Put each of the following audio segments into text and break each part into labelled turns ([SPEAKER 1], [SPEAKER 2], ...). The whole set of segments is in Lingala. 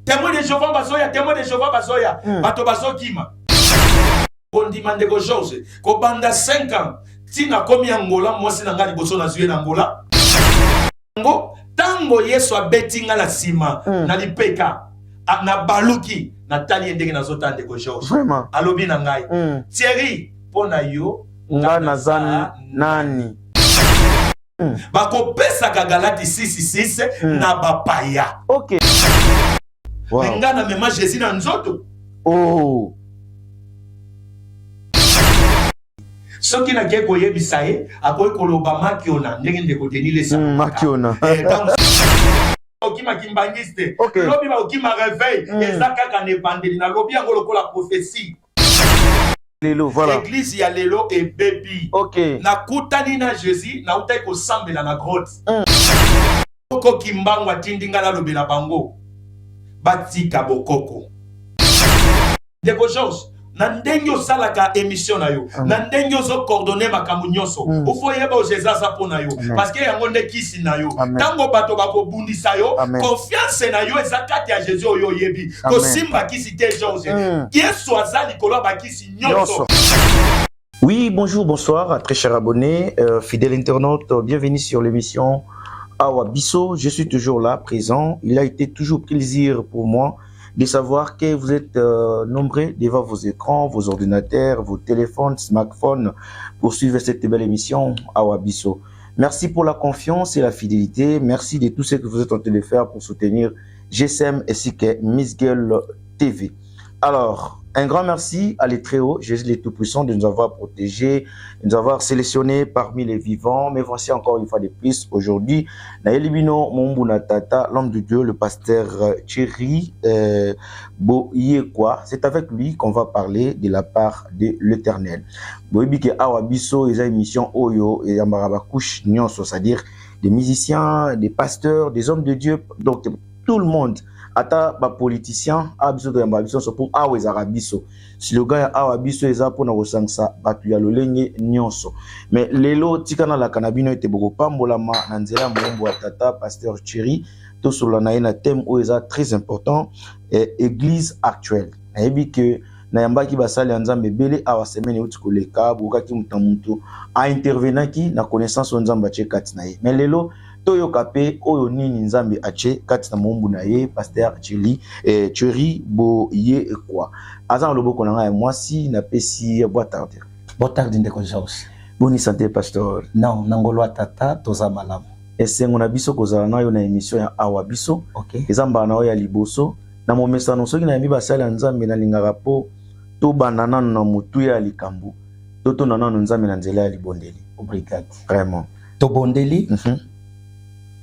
[SPEAKER 1] Témoin de Jéhovah bazoya, témoin de Jéhovah bazoya. Bato bazokima. Kondima ndeko George. Ko banda 5 ans. Tina komi Angola, moi c'est nanga liboso na zuye na Angola. Tango Yesu abetinga la sima na lipeka na baluki na tali ndenge na zota ndeko George.
[SPEAKER 2] Vraiment.
[SPEAKER 1] Alobi na ngai. Thierry pona yo
[SPEAKER 2] nga nazani nani.
[SPEAKER 1] Bako pesa ka Galati 6:6 na bapaya.
[SPEAKER 2] OK.
[SPEAKER 1] Wow. Nga na mema Jésus na nzoto.
[SPEAKER 2] Oh.
[SPEAKER 1] Soki na keko yebisa ye akoy koloba makiona ndenge ndeko tenile sa.
[SPEAKER 2] Makiona.
[SPEAKER 1] Okima kimbangiste.
[SPEAKER 2] Okay.
[SPEAKER 1] Lobi ba okima réveil ezaka ka ne bandeli na lobi yango lokola prophétie.
[SPEAKER 2] Lelo voilà.
[SPEAKER 1] Église ya lelo et baby.
[SPEAKER 2] OK.
[SPEAKER 1] Na kutani na Jésus na utai ko sambela na grotte. Oko kimbangwa tindinga na lobela bango. Batika bokoko. Ndeko George, na ndenge osalaka émission na yo, na ndenge ozo coordonner makambo nyonso. Ufo yeba Jésus pona yo parce que yango nde kisi na yo. Tango bato bakobundisa yo, confiance na yo ezakati ya Jésus oyo yebi. Ko simba kisi te George. Yesu azali kolo ba kisi nyonso.
[SPEAKER 2] Oui, bonjour, bonsoir, très chers abonnés, fidèles internautes, bienvenue sur l'émission Awa Bisso. Je suis toujours là, présent. Il a été toujours plaisir pour moi de savoir que vous êtes nombreux devant vos écrans, vos ordinateurs, vos téléphones, smartphones pour suivre cette belle émission Awa Bisso. Merci pour la confiance et la fidélité. Merci de tout ce que vous êtes en train de faire pour soutenir GSM ainsi que Miss Girl TV. Alors, un grand merci à l'Étréau, Jésus le Tout-Puissant, de nous avoir protégés, de nous avoir sélectionnés parmi les vivants. Mais voici encore une fois de plus, aujourd'hui, Naelibino Mombuna Tata, l'homme de Dieu, le pasteur Thierry Boyekwa. C'est avec lui qu'on va parler de la part de l'Éternel. Boyebike Awa Bisso, ils ont une mission Oyo et Amarabakush Nyonso, c'est-à-dire des musiciens, des pasteurs, des hommes de Dieu, donc tout le monde. Ata ba politicien abiso to yamba biso pour awa ezarabiso slogan ya awa biso eza pona kosangisa batu ya lolenge nyonso mais lelo tikana la kanabino ete boko pambolama na nzela mombo tata pasteur Thierry to solo na ina thème o eza très important église actuelle na yebi que na yamba ki basali nzambe bele awa semaine uti koleka boka ki mutamuntu a intervenaki na connaissance nzamba chekati na ye mais lelo Toyo Kapé, Oyo Nini Nzambe Ache, Katina Mombunaye, Pasteur Thierry Boye quoi. Azan Lobo Konanga et moi si n'a pas si boîte tarder.
[SPEAKER 3] Boîte tarder de conscience.
[SPEAKER 2] Bonne santé, Pasteur.
[SPEAKER 3] Non, Nangolo Tata, Toza Malam.
[SPEAKER 2] Et c'est mon abisso Kozala na yo na émission ya Awa Bisso.
[SPEAKER 3] Ok.
[SPEAKER 2] Ezamba na ya liboso. Na mo message no soki na mi basala Nzambe na lingaka po to banana na mutu ya likambu. To nana Nzambe na nzela ya libondeli.
[SPEAKER 3] Obrigado.
[SPEAKER 2] Vraiment.
[SPEAKER 3] To bondeli.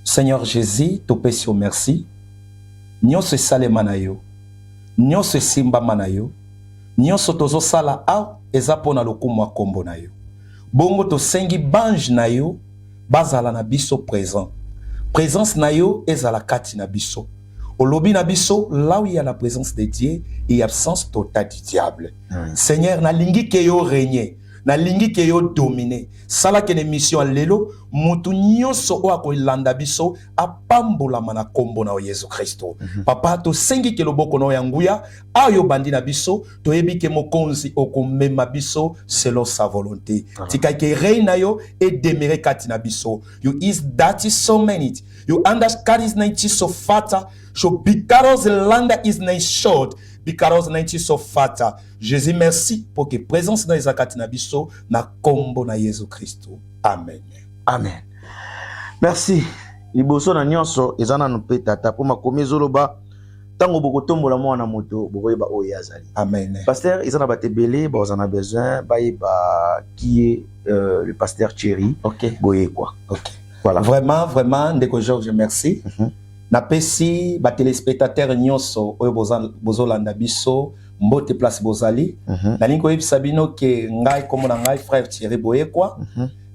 [SPEAKER 3] Seigneur Jésus, te pèse au merci. Nyon se sale manayo. Nyon se simba manayo. Nyon se tozo sala au ezapona lokumwa kombo nayo. Bongo to sengi banj nayo bazala na biso présent. Présence nayo ezala kati na biso. Olobi na biso là où il y a la présence de Dieu et absence totale du diable. Seigneur na lingi ke yo régner. Na lingi ke yo dominer sala kene mission lelo mutu nyonso o akolanda biso apambola mana kombo na Yesu Kristo. Papa to sengi ke loboko no yanguya ayo bandi na biso to yebi ke mokonzi okomema biso selon sa volonté. Tika ke reina yo et demeurer kati na biso. You is that is so many. You understand is not so fata so because the land is not short. Because naiti so fata. Jésus merci pour que présence dans les akati na biso na kombo na Yesu Kristo. Amen.
[SPEAKER 2] Amen. Merci. Liboso na nyonso ezana no petata pour makomi zoloba tango bokotombola mwana moto bokoyeba oyo azali.
[SPEAKER 3] Amen.
[SPEAKER 2] Pasteur ezana batebele ba ozana besoin ba qui est le pasteur Thierry.
[SPEAKER 3] OK.
[SPEAKER 2] Boye quoi.
[SPEAKER 3] OK.
[SPEAKER 2] Voilà.
[SPEAKER 3] Vraiment ndeko Georges merci. Na pesi ba téléspectateurs nyonso oyo bozolanda biso mbote place bozali na linko yebisa bino ke ngai komo na ngai frère Thierry Boyekwa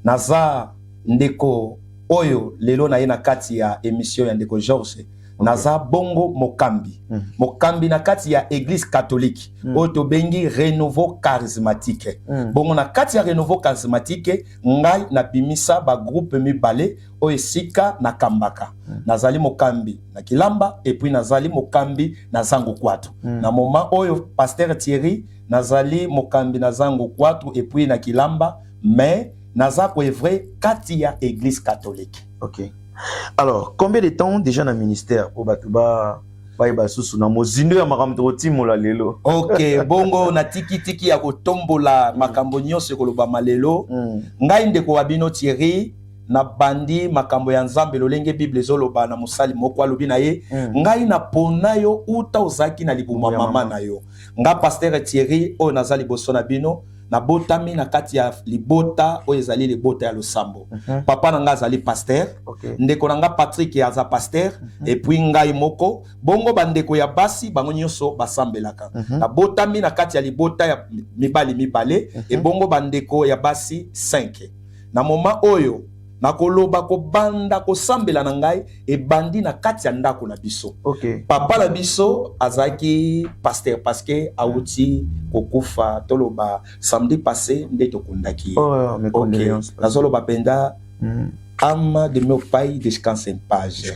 [SPEAKER 3] naza ndeko oyo lelo na ye na kati ya émission ya ndeko Georges naza bongo mokambi mokambi na kati ya église catholique oyo tobengi renouveau charismatique bongo na kati ya renouveau charismatique ngai nabimisa bagroupe mibale oyo esika na kambaka nazali mokambi na kilamba et puis nazali mokambi na zangu kwatu na moment oyo pasteur Thierry nazali mokambi na zangu kwatu et puis na kilamba mais naza koevre kati ya église catholique.
[SPEAKER 2] Ok. Alors, combien de temps déjà dans le ministère pour Batouba Baïbasusu na mozindo ya makambo timola lelo?
[SPEAKER 3] Ok, bongo na tiki ya kotombola makambo nyonso koloba malelo. Ngai ndeko wabino Thierry na bandi makambo ya Nzambe lolenge Bible zoloba na musali moko alobi na ye. Ngai na pona yo uta ozaki na libuma mama na yo. Nga pasteur Thierry o nazali boso na bino. Na botami na kati ya libota oyo ezali libota ya losambo. Papa nanga azali pasteur, ndeko nanga Patrick aza pasteur, et puis ngai moko bongo bandeko ya basi bango nyonso basambelaka. Na botami na kati ya libota ya mibale et bongo bandeko ya basi 5. Na moment oyo nakoloba ko banda ko sambela na ngai e bandi na kati ya ndako na biso. Papa na biso azaki pasteur parce que auti kokufa toloba samedi passé nde tokundaki.
[SPEAKER 2] Mes condoléances.
[SPEAKER 3] Nazoloba penda âme de meu pai descanse en page.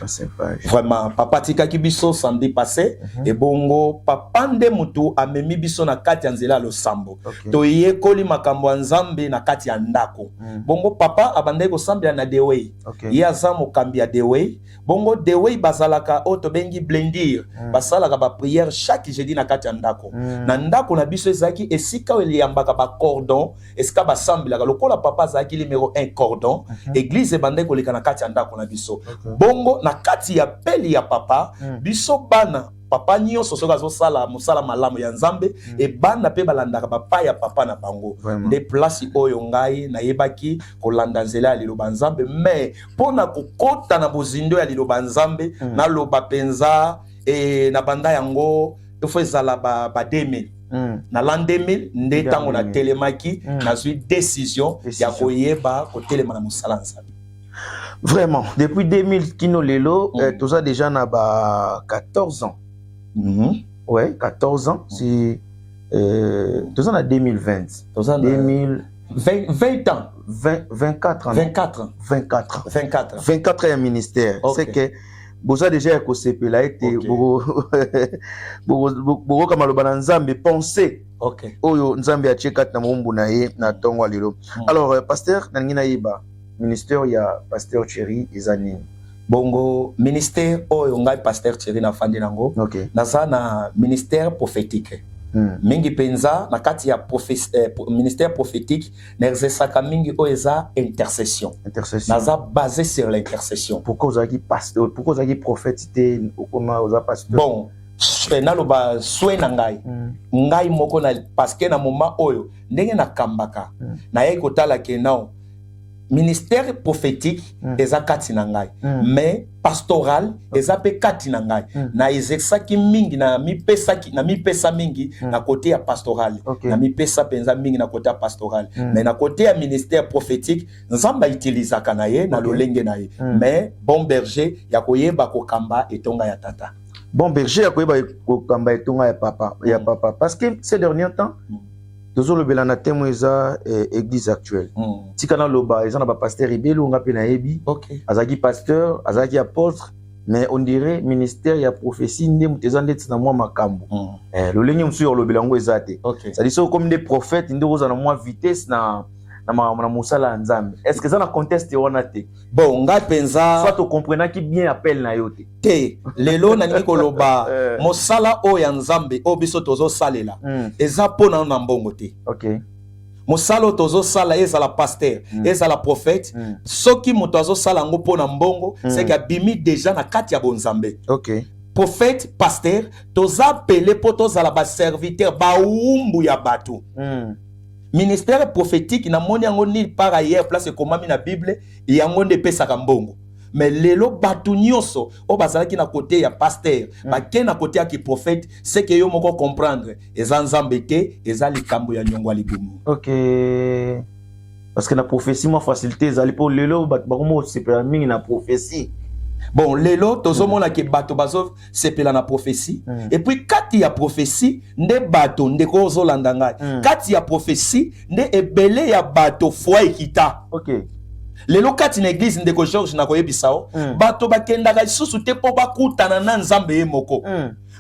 [SPEAKER 3] Vraiment papa tika ki biso samedi passé et bongo papa nde mutu amemi biso na kati ya nzela losambo. To yekoli makambo ya Nzambe na kati ya ndako. Bongo papa abandai ko sambela na dewey. Ye aza mokambi ya dewey. Bongo dewey bazalaka o to bengi blendir. Basalaka ba prière chaque jeudi na kati ya ndako. Na ndako na biso ezaki esika eliambaka ba cordon, esika ba sambelaka lokola papa zaki numéro 1 cordon. Église bande koleka na kati ya ndako na biso. Bongo na kati ya peli ya papa biso bana papa nyonso soka zo sala musala malamu ya Nzambe e bana pe balandaka papa ya papa na bango de place oyo ngai na yebaki kolanda nzela ya liloba Nzambe mais pona kokota na bozindo ya liloba Nzambe na loba penza e na banda yango tofo ezala ba 2000 na l'an 2000 nde tango na telemaki na zui décision ya koyeba kotelema na musala Nzambe.
[SPEAKER 2] Vraiment, depuis 2000 kino lelo, tout ça déjà na ba 14 ans. Ouais, 14 ans, c'est tout ça na 2020. Tout ça 2000
[SPEAKER 3] 20 ans.
[SPEAKER 2] 24 ans. 24 ans ministère. C'est que boza déjà ko sepela été boko kama loba Nzambe penser. Oyo Nzambe a chekat na mombu na ye na tongo lelo. Alors pasteur na ngina yiba ministère ya pasteur Thierry ezani
[SPEAKER 3] bongo ministère oyo ngai pasteur Thierry na fandi nango naza na ministère prophétique mingi penza na kati ya ministère prophétique na exerçaka mingi oyo eza intercession naza basé sur l'intercession.
[SPEAKER 2] Pourquoi vous avez pasteur, pourquoi vous avez prophète comment vous avez pasteur?
[SPEAKER 3] Bon naloba swe na ngai moko na parce que na moment oyo ndenge na kambaka na ye kotala ke nao ministère prophétique eza kati na ngai mais pastoral eza pe kati na ngai na exerçaki mingi na mipesa mingi na côté ya pastoral na mipesa penza mingi na côté ya pastoral mais na côté ya ministère prophétique Nzamba utilisaka na ye na lolenge na ye mais bon berger ya koyeba kokamba etonga ya tata.
[SPEAKER 2] Bon berger ya koyeba kokamba etonga ya papa parce que ces derniers temps toujours le belana témoin eza église actuelle. Tikana loba eza na ba pasteur ibelu nga pe na yebi. Azaki pasteur, azaki apôtre, mais on dirait ministère ya prophétie ndé muteza ndeti na mwa makambo. Le lengi msu yo lobela ngo ezate. Ça dit so comme des prophètes ndé oza na mwa vitesse na musala Nzambe. Est-ce que ça na conteste wana te?
[SPEAKER 3] Bon nga penza
[SPEAKER 2] soit to comprendre ki bien appel na yo
[SPEAKER 3] te lelo na niko loba mosala o ya Nzambe o biso tozo salela eza pona na mbongo te. Mosala tozo sala ezala pasteur ezala prophète soki moto azo sala ngo pona mbongo c'est que bimi déjà na kati ya bonzambe. Prophète pasteur toza appelé po tozala ba serviteur ba umbu ya bato. Ministère prophétique na moni yango ni par ailleurs place komami na Bible yango nde pesaka mbongo mais lelo batu nyonso o bazalaki na côté ya pasteur ba na côté ya ki prophète c'est que yo moko comprendre eza Nzambe te eza likambo ya nyongwa libumu.
[SPEAKER 2] Parce que na prophétie moi facilité ezali po lelo ba komo sepela mingi na prophétie
[SPEAKER 3] Bon, lelo, tozomona ke bato bazo sepela na prophétie. Et puis, kati ya prophétie, nde bato, nde kozo landanga. Kati ya prophétie, nde ebele ya bato foi ekita.
[SPEAKER 2] Ok.
[SPEAKER 3] Lelo kati na église ndeko George na koyebisao, bato bakendaka lisusu te po bakutana na nzambe ye moko.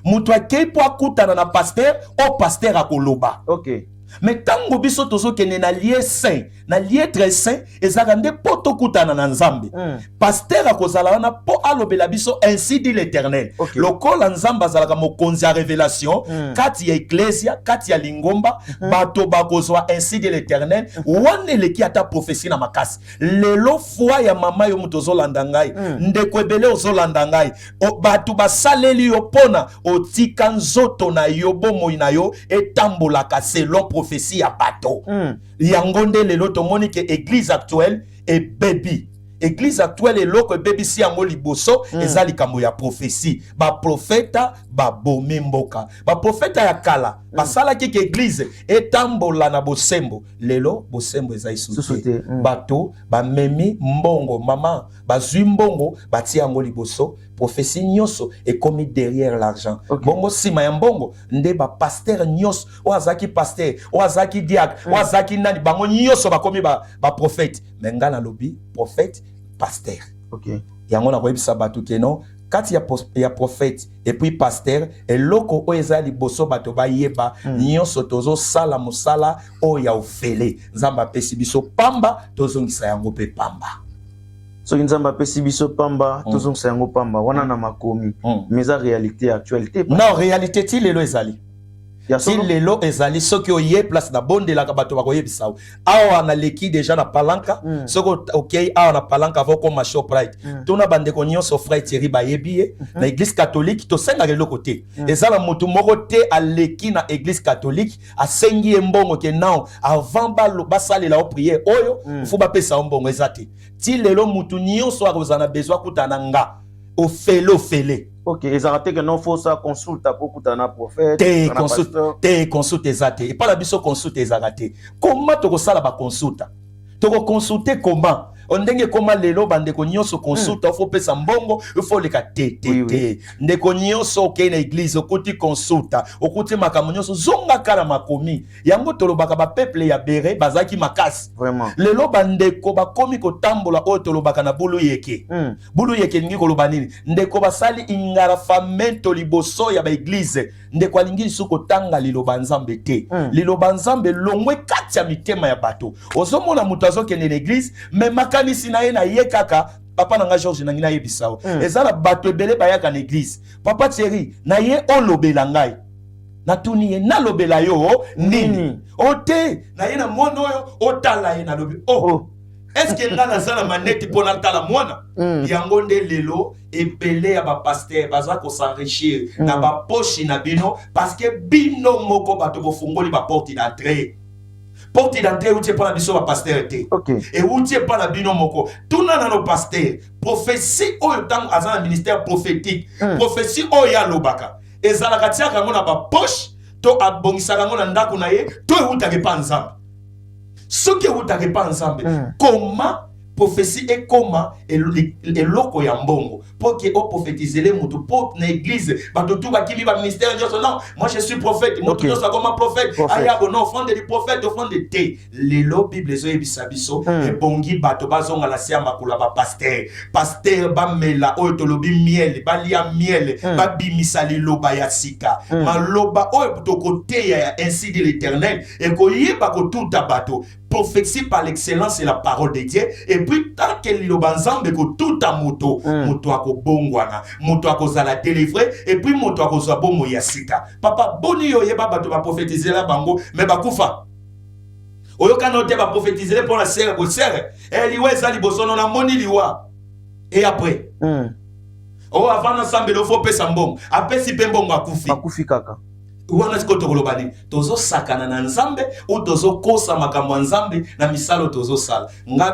[SPEAKER 3] Mutu akei po akutana na pasteur, o pasteur akoloba.
[SPEAKER 2] Ok.
[SPEAKER 3] Mais tango biso tozo kene na lieu saint, na lieu très saint, ezaka nde po tokutana na nzambe. Pasteur akozala wana po alobela biso ainsi dit l'Éternel.
[SPEAKER 2] Okay.
[SPEAKER 3] Lokola nzamba azalaka mokonzi ya révélation, kati ya ecclesia, kati ya lingomba, bato bakozwa ainsi dit l'Éternel, wane leki ata prophétie na makasi. Lelo foi ya mama yo muto zolanda ngai, ndeko ebele ozolanda ngai, bato basaleli yo pona otika nzoto na yo bomoi na yo etambolaka selon prophétie ya bato. Yango nde lelo tomoni ke église actuelle et baby. Église actuelle et loko baby si yango liboso eza likambo ya prophétie. Ba profeta ba bomi mboka. Ba profeta ya kala basala ki église etambola na bosembo. Lelo bosembo eza isute. Bato ba memi mbongo mama bazwi mbongo bati yango liboso. Prophétie nyonso est commis derrière l'argent. Okay. Bongo sima ya mbongo nde ba pasteur nyonso oazaki pasteur oazaki diacre oazaki nani bango nyonso ba komi ba prophète menga na lobi prophète pasteur.
[SPEAKER 2] OK.
[SPEAKER 3] Yango na koyebisa bato keno kati ya prophète et puis pasteur eloko o eza liboso bato ba yeba nyonso tozo sala musala o ya ofele nzamba pesi biso pamba tozongisa yango pe pamba.
[SPEAKER 2] So nzamba pesi biso pamba tozongisa yango pamba wana na makomi mais la réalité actualité
[SPEAKER 3] non réalité ti lelo ezali si lelo ezali soki oye place na bonde la bato bakoyebisa awa na leki déjà na palanka soko okay awa na palanka avoko ma shop right tona bande ko nyonso frère Thierry bayebi na église catholique to senga le côté ezala mutu moko te a leki na église catholique asengi mbongo ke non avant basalela o prière oyo faut ba pesa mbongo ezate ti lelo mutu nyonso akozana besoin kutana nga o fele.
[SPEAKER 2] Ok, ils ont raté que non faut ça consulte pour kutana prophète.
[SPEAKER 3] Te consulte ezate. Et pas la biso consulte ezate. Comment to ko sala ba consulta? To ko consulter comment? Ondenge koma lelo bandeko nyonso consulta faut pesa mbongo il faut leka te ndeko nyonso ke na église okoti consulta okoti makambo nyonso zonga kala makomi yango tolobaka ba peuple ya bere bazaki makasi
[SPEAKER 2] vraiment
[SPEAKER 3] lelo bandeko bakomi kotambola oyo tolobaka na bulu yeke ningi koloba nini ndeko basali ingara famento liboso ya ba église ndeko alingi suko tanga liloba nzambe te liloba nzambe longwe kati ya mitema ya bato ozomona mutu azokende na église mais makanisi na ye na ye kaka papa nanga George nangina yebisao ezala bato ebele bayaka na église papa Thierry na ye olobela ngai natuni ye nalobela yo nini ote na ye na mwana oyo otala ye nalobi est-ce que nga nazala maneti pona tala mwana yango nde lelo ebele ya ba pasteur baza ko s'enrichir na ba poche na bino parce que bino moko bato bofungoli ba porte d'entrée. Porte d'entrée ou tu pas la biso ba pasteur te.
[SPEAKER 2] Okay.
[SPEAKER 3] Et ou tu pas la bino moko. Tout na no pasteur. Prophétie o temps azana ministère prophétique. Prophétie o ya lobaka. Ezala katia kango na ba poche to abongisa kango na ndako na ye to e utake pa nzambe. Ce qui utake pa nzambe. Comment prophétie est comment et loko ya mbongo pour que on prophétiser les mutu pour l'église ba tout ba kimi ba ministère non moi je suis prophète mutu so comme prophète aya bon offrande du prophète offrande de thé les lo bible zo ebisa biso et bongi bato bazonga la sia makula ba pasteur ba mela oyo to lobi miel ba lia miel ba bimisa liloba ya sika maloba oyo to côté ya ainsi dit l'Éternel et ko yeba ko tout bato prophétie par l'excellence et la parole de Dieu et puis tant que l'obanzambe ko tout a moto moto ako bongwana moto ako zala délivrer et puis moto ako zo bomo ya sika papa boni yo yeba bato ba prophétiser la bango mais ba kufa oyo kanote ba prophétiser pour la serre ko serre et liwe za liboso na moni liwa et après avant ensemble il faut pesa mbongo apesi pe mbongo
[SPEAKER 2] akufi kaka
[SPEAKER 3] wana siko tokolobani tozo sakana na nzambe ou tozo kosa makambo nzambe na misalo tozo sala nga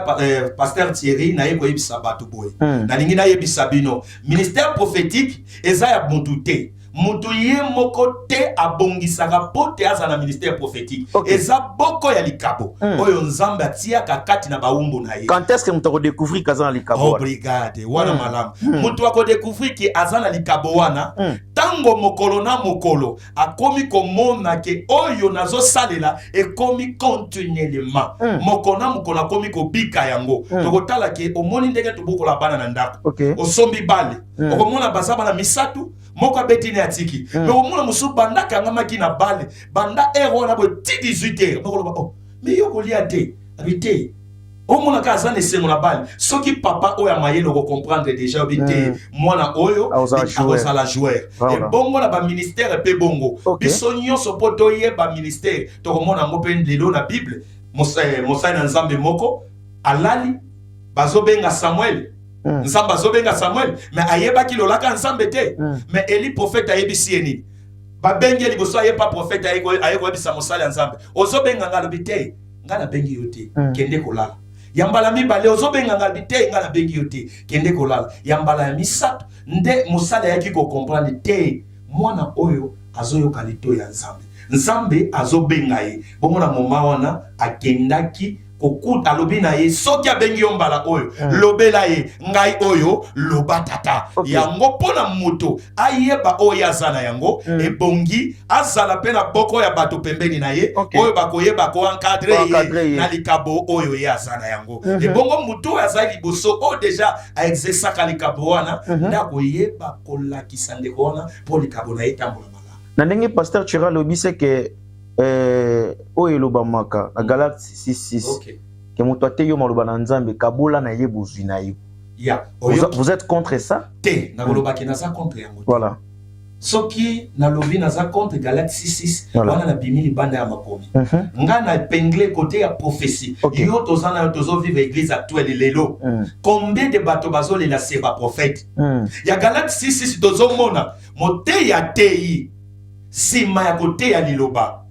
[SPEAKER 3] pasteur Thierry na yeko yebisa bato boye na lingi na yebisa bino ministère prophétique eza ya mutu te
[SPEAKER 1] mutu ye moko te abongisaka po te aza na ministère prophétique. Eza boko ya likabo oyo nzambe atiaka kati na baumbu na ye.
[SPEAKER 2] Quand est-ce que mutu akodécouvrir kaza na likabo?
[SPEAKER 1] Obrigade wana malamu. Mutu akodécouvrir ki aza na likabo wana tango mokolo na mokolo akomi komona ke oyo nazo salela ekomi continuellement. Mokolo na mokolo akomi kobika yango. Tokotala ke omoni ndenge tobokola bana na ndako. Osombi bale. Okomona bazaba na misatu moko betine atiki. Mais omona musu banda kangamaki na bale. Banda ero na bo 18h. Mokolo oh mais yo kolia te. Abite. Omona ka azane sengo na bale. Soki papa oya mayelo ko comprendre déjà obite mwana oyo aoza la joueur. Et bongo na ba ministère pe bongo. Biso nyonso poto ye ba ministère. Tokomona ngo pe lelo na Bible. Mosai na nzambe moko alali bazobenga Samuel. Nzambe azobenga Samuel mais ayebaki lolaka nzambe te. Mais Eli prophète ayebisi eni. Babengi liboso ayepa prophète ayebisa mosali ya nzambe. Ozobenga ngalobi te. Ngana bengi yote kende kolala. Yambala mibale ozobenga ngalobi te ngana bengi yote kende kolala. Yambala ya misato nde mosali yaki ko comprendre te mwana oyo azoyoka lito ya nzambe. Nzambe azobenga ye. Bongo na moma wana akendaki kokuta lobi na ye soki abengi yo mbala oyo lobela ye ngai oyo loba tata yango pona moto ayeba oyo azana yango ebongi azala pe na boko ya bato pembeni na ye oyo bakoyeba ko encadrer ye na likabo oyo ye azana yango ebongo moto azali liboso o déjà a exercer likabo wana ndako yeba kolakisa ndeko wana po likabo na ye tambola mala
[SPEAKER 2] na ndenge pasteur Chira lobi c'est que oyo lobamaka na Galatie 6:6 que moto ateyo maloba na nzambe kabola na ye bozwi na yo. Vous êtes contre ça?
[SPEAKER 1] Te na kolobaki na za contre yango.
[SPEAKER 2] Voilà.
[SPEAKER 1] Soki na lobi na za contre Galatie 6:6 wana na bimili banda ya makomi. Nga na épinglé côté ya prophétie. Yo tozana yo tozo vivre église actuelle lelo. Combien de bato bazole la seba prophète? Ya Galatie 6:6 tozo mona mote ya tei sima ya côté ya liloba.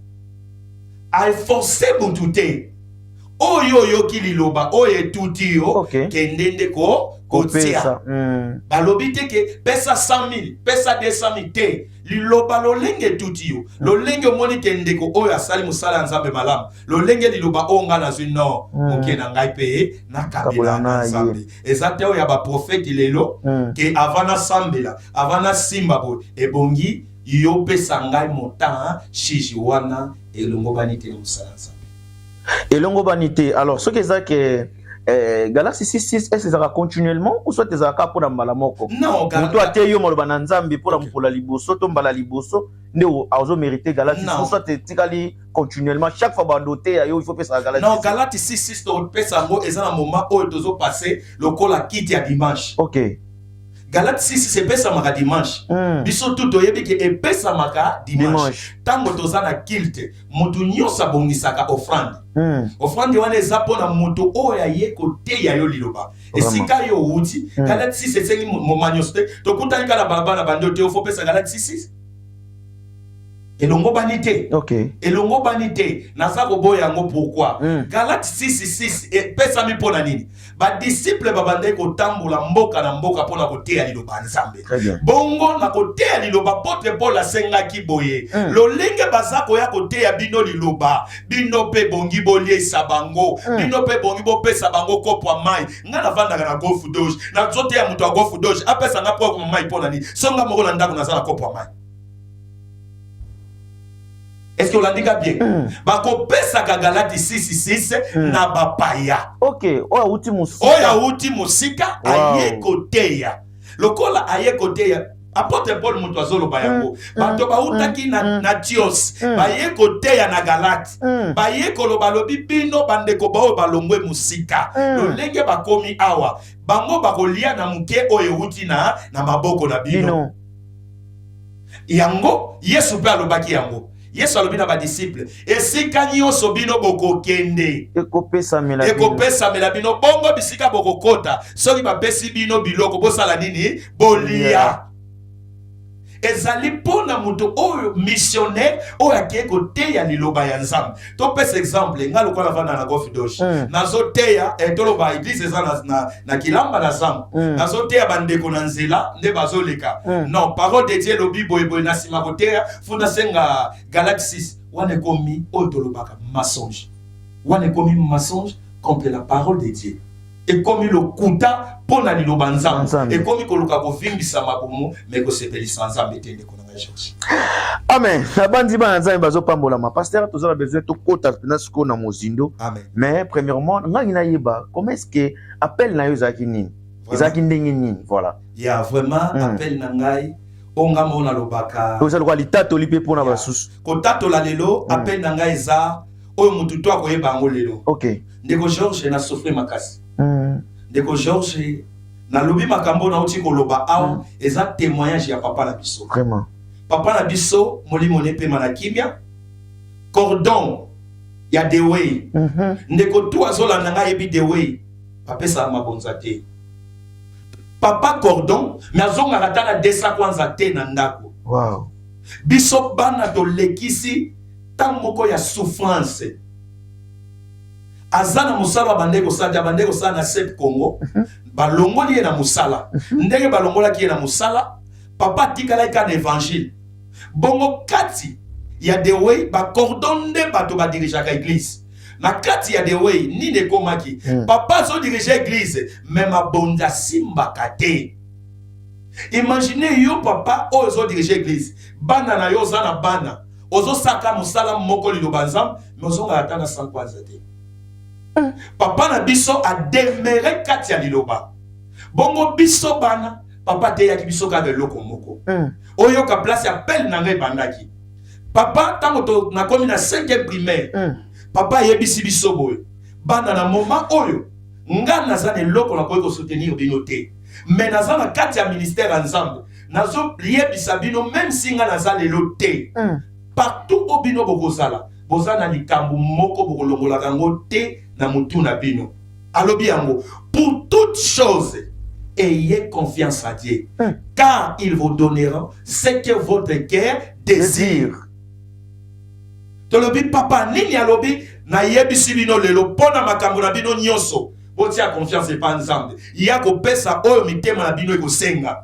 [SPEAKER 1] A forcé butute oyo yoki liloba oyo tuti yo kendende ko kotia balobi te ke pesa 100,000 pesa 200,000 te liloba lolenge tuti yo lolenge moni kende ko oyo asali musala nzambe malamu lolenge liloba onga na zino moke na ngai pe na kabila na nzambe ezate oyo ya ba prophète lelo ke avana sambela avana simba bo ebongi yo pesa ngai montant shiji wana elongo banité na musala nzambe
[SPEAKER 2] elongo banité. Alors ce que ça que Galatie 6:6 est-ce que ça va continuellement ou soit ça ka pour mbala moko?
[SPEAKER 1] Non,
[SPEAKER 2] Galatie to ateyo moloba na nzambe pour mpola liboso to mbala liboso nde azo mériter Galatie soit tikali continuellement chaque fois bandoté yo il faut pesa Galatie.
[SPEAKER 1] Non, Galatie 6:6 to pesa ngo ezana moment oyo tozo passer lokola kiti ya dimanche.
[SPEAKER 2] OK.
[SPEAKER 1] Galatie 6 c'est pesa maka dimanche. Biso tout oyebi ke epesa maka dimanche. Tango tozana kilte, mutu nyonso abongisaka offrande. Offrande wana eza pona mutu oyo aye kote ya yo liloba. Esika yo uti, Galatie 6 esengi momanyos te. Tokutani kala balabala bando te ofo pesa Galatie 6. Elongo banité.
[SPEAKER 2] OK.
[SPEAKER 1] Elongo banité. Naza koboya yango pourquoi? Galatie 6:6 pesa mi pona nini? Ba disciple babande ko tambola mboka na mboka pona koteya liloba nzambe. Bongo na koteya liloba potre Paul asenga ki boye. Lolenge bazako ya koteya bino liloba. Bino pe bongi bolie sabango. Bino pe bongi bo pesa bango kopwa mai. Nga na vanda na gofu doge. Na zote ya mutu a gofu doge. Apesa nga po mai pona nini? Songa moko na ndako na zala kopwa mai. Est-ce que vous l'avez bien? Bako pesa ka Galatie 6:6 na bapaya.
[SPEAKER 2] OK. Oya uti musika.
[SPEAKER 1] Oya uti musika aye koteya. Lokola aye koteya. Apôtre Paul mutu azolo bayango. Bato ba utaki na Dios. Baye koteya na Galate. Baye koloba lobi bino bandeko ba balongwe musika. Lolenge bakomi awa. Bango bakolia na muke oyo uti na maboko na bino. Yango Yesu pe alobaki yango. Yesu alobi na ba disciple esika nyonso bino boko kende
[SPEAKER 2] ekopesa mela
[SPEAKER 1] bino bongo bisika boko kota soki bapesi bino biloko bosala nini bolia ezali pona muto oyo missionnaire oyo akie koteya liloba ya nzambe. Topesa exemple nga lokola vanda na Golf Doge nazoteya toloba église eza na kilamba na zambo nazoteya bandeko na nzela nde bazoleka non parole de Dieu lobi boyeboye na nsima koteya funda senga Galaxy wana ekomi oyo tolobaka mensonge, wana ekomi mensonge contre la parole de Dieu. Et comme il kuta pona liloba nzambe et comme koluka kovimbisa mabomo mais ko sepelisa nzambe tende konanga Jésus.
[SPEAKER 2] Amen. Abandi ba nzambe bazo pambola ma pasteur tozala besoin to kota pena siko na mozindo.
[SPEAKER 1] Amen.
[SPEAKER 2] Mais premièrement ngangi na yeba comment est-ce que appel na yo zaki nini? Zaki ndenge nini? Voilà.
[SPEAKER 1] Il y a vraiment appel na ngai onga mona lobaka.
[SPEAKER 2] Tozala kwa litato lipe pona basusu.
[SPEAKER 1] Ko tato la lelo appel na ngai za oyo mutu to akoyeba ngo lelo.
[SPEAKER 2] OK.
[SPEAKER 1] Ndeko George na souffrir makasi. Ndeko George na lobi makambo na uti koloba awa eza témoignage ya papa na biso.
[SPEAKER 2] Vraiment.
[SPEAKER 1] Papa na biso molimo ne pema na kimia cordon ya the way. Ndeko tu azolanda ngai yebi the way. Papa sa mabonza te. Papa cordon mais azonga katana desa kwanza te na ndako.
[SPEAKER 2] Wow.
[SPEAKER 1] Biso bana to lekisi tamoko ya souffrance. Azana musala bandeko sada bandeko sana sep Congo balongoli ye na musala ndenge balongola ki ye na musala papa tikala ka na évangile bongo kati ya the way ba cordon de bato ba diriger ka église na kati ya the way ni ne komaki papa zo diriger église même abonda simba kate. Imaginez yo papa o zo diriger église bana na yo zana bana ozo saka musala moko liloba nzambe mais ozo ngata na 100 kwanza te. Papa na biso a demeuré kati ya liloba. Bongo biso bana papa te yaki biso ka loko moko. Oyo ka place ya appel na ngai bandaki. Papa tango to na komi na 5e primaire. Papa yebisi biso boy. Bana na moment oyo nga naza ne loko na ko soutenir bino te. Mais naza na kati ya ministère ensemble. Nazo yebisa bino même si nga naza lelo te. Partout au bino bokozala. Bozana likambu moko bokolongola kango te na mutu na bino. Alobi yango pour toute chose ayez confiance à Dieu car il vous donnera ce que votre cœur désire. Tolobi papa nini alobi na yebisi bino lelo pona makambo na bino nyonso botia confiance pa nzambe ya ko pesa oyo mitema na bino ekosenga.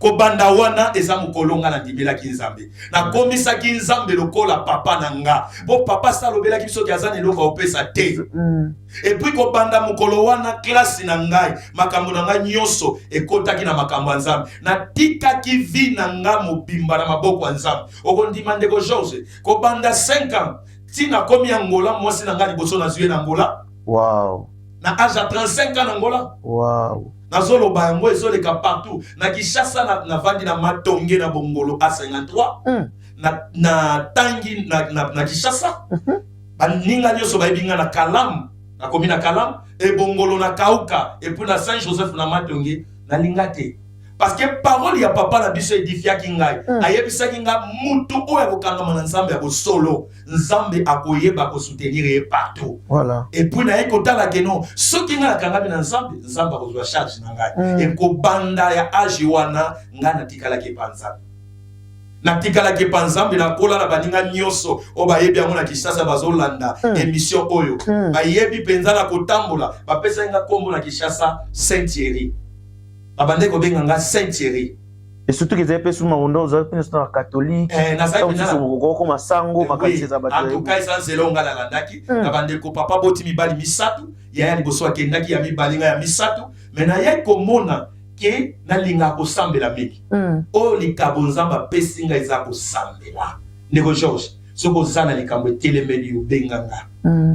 [SPEAKER 1] Ko banda wana eza mukolonga na dimela kinzambe na komisa kinzambe lokola papa na nga bo papa sa lobela kiso ki azane loka opesa te et puis ko banda mukolo wana classe na ngai makambo na ngai nyonso ekotaki na makambo nzambe na tika ki vi na nga mobimba na maboko nzambe okondima ndeko George ko banda 5 ans tina komi Angola mwasi na ngai liboso na zuye na Angola.
[SPEAKER 2] Wow.
[SPEAKER 1] Na âge à 35 ans na Angola.
[SPEAKER 2] Wow.
[SPEAKER 1] Nazolo bango ezoleka partout na Kinshasa na vandi na matonge na bongolo a 53 na tangi na Kinshasa baninga nyoso baibinga na Kalam na komi na Kalam e bongolo na Kauka et puis na Saint Joseph na matonge na lingate parce que parole ya papa na biso edifia kingai ayebisa kinga mutu oya kokanga na nzambe ya solo nzambe akoyeba ko soutenir partout.
[SPEAKER 2] Voilà.
[SPEAKER 1] Et puis na ekotala keno soki nga kanga na nzambe nzambe akozwa charge na ngai e ko banda ya age wana nga na tikala ke panza na tikala ke panzambe na kola na baninga nyoso o bayebi yango na Kinshasa bazolanda émission oyo bayebi penza na kotambola bapesa nga kombo na Kinshasa Saint-Thierry. Abande ko benga nga Saint-Thierry.
[SPEAKER 2] Et surtout qu'ils avaient souvent on za na catholique.
[SPEAKER 1] Na sa
[SPEAKER 2] penza ko masango makanisa za bato.
[SPEAKER 1] En tout cas ça c'est longa la landaki. Abande ko papa boti mibali misatu ya liboso akendaki ya mibali nga ya misatu mais na ye komona ke na linga ko sambela miki. O likabo nzamba pesinga eza ko sambela. Ndeko George soko zana likambo telemeli yo benganga.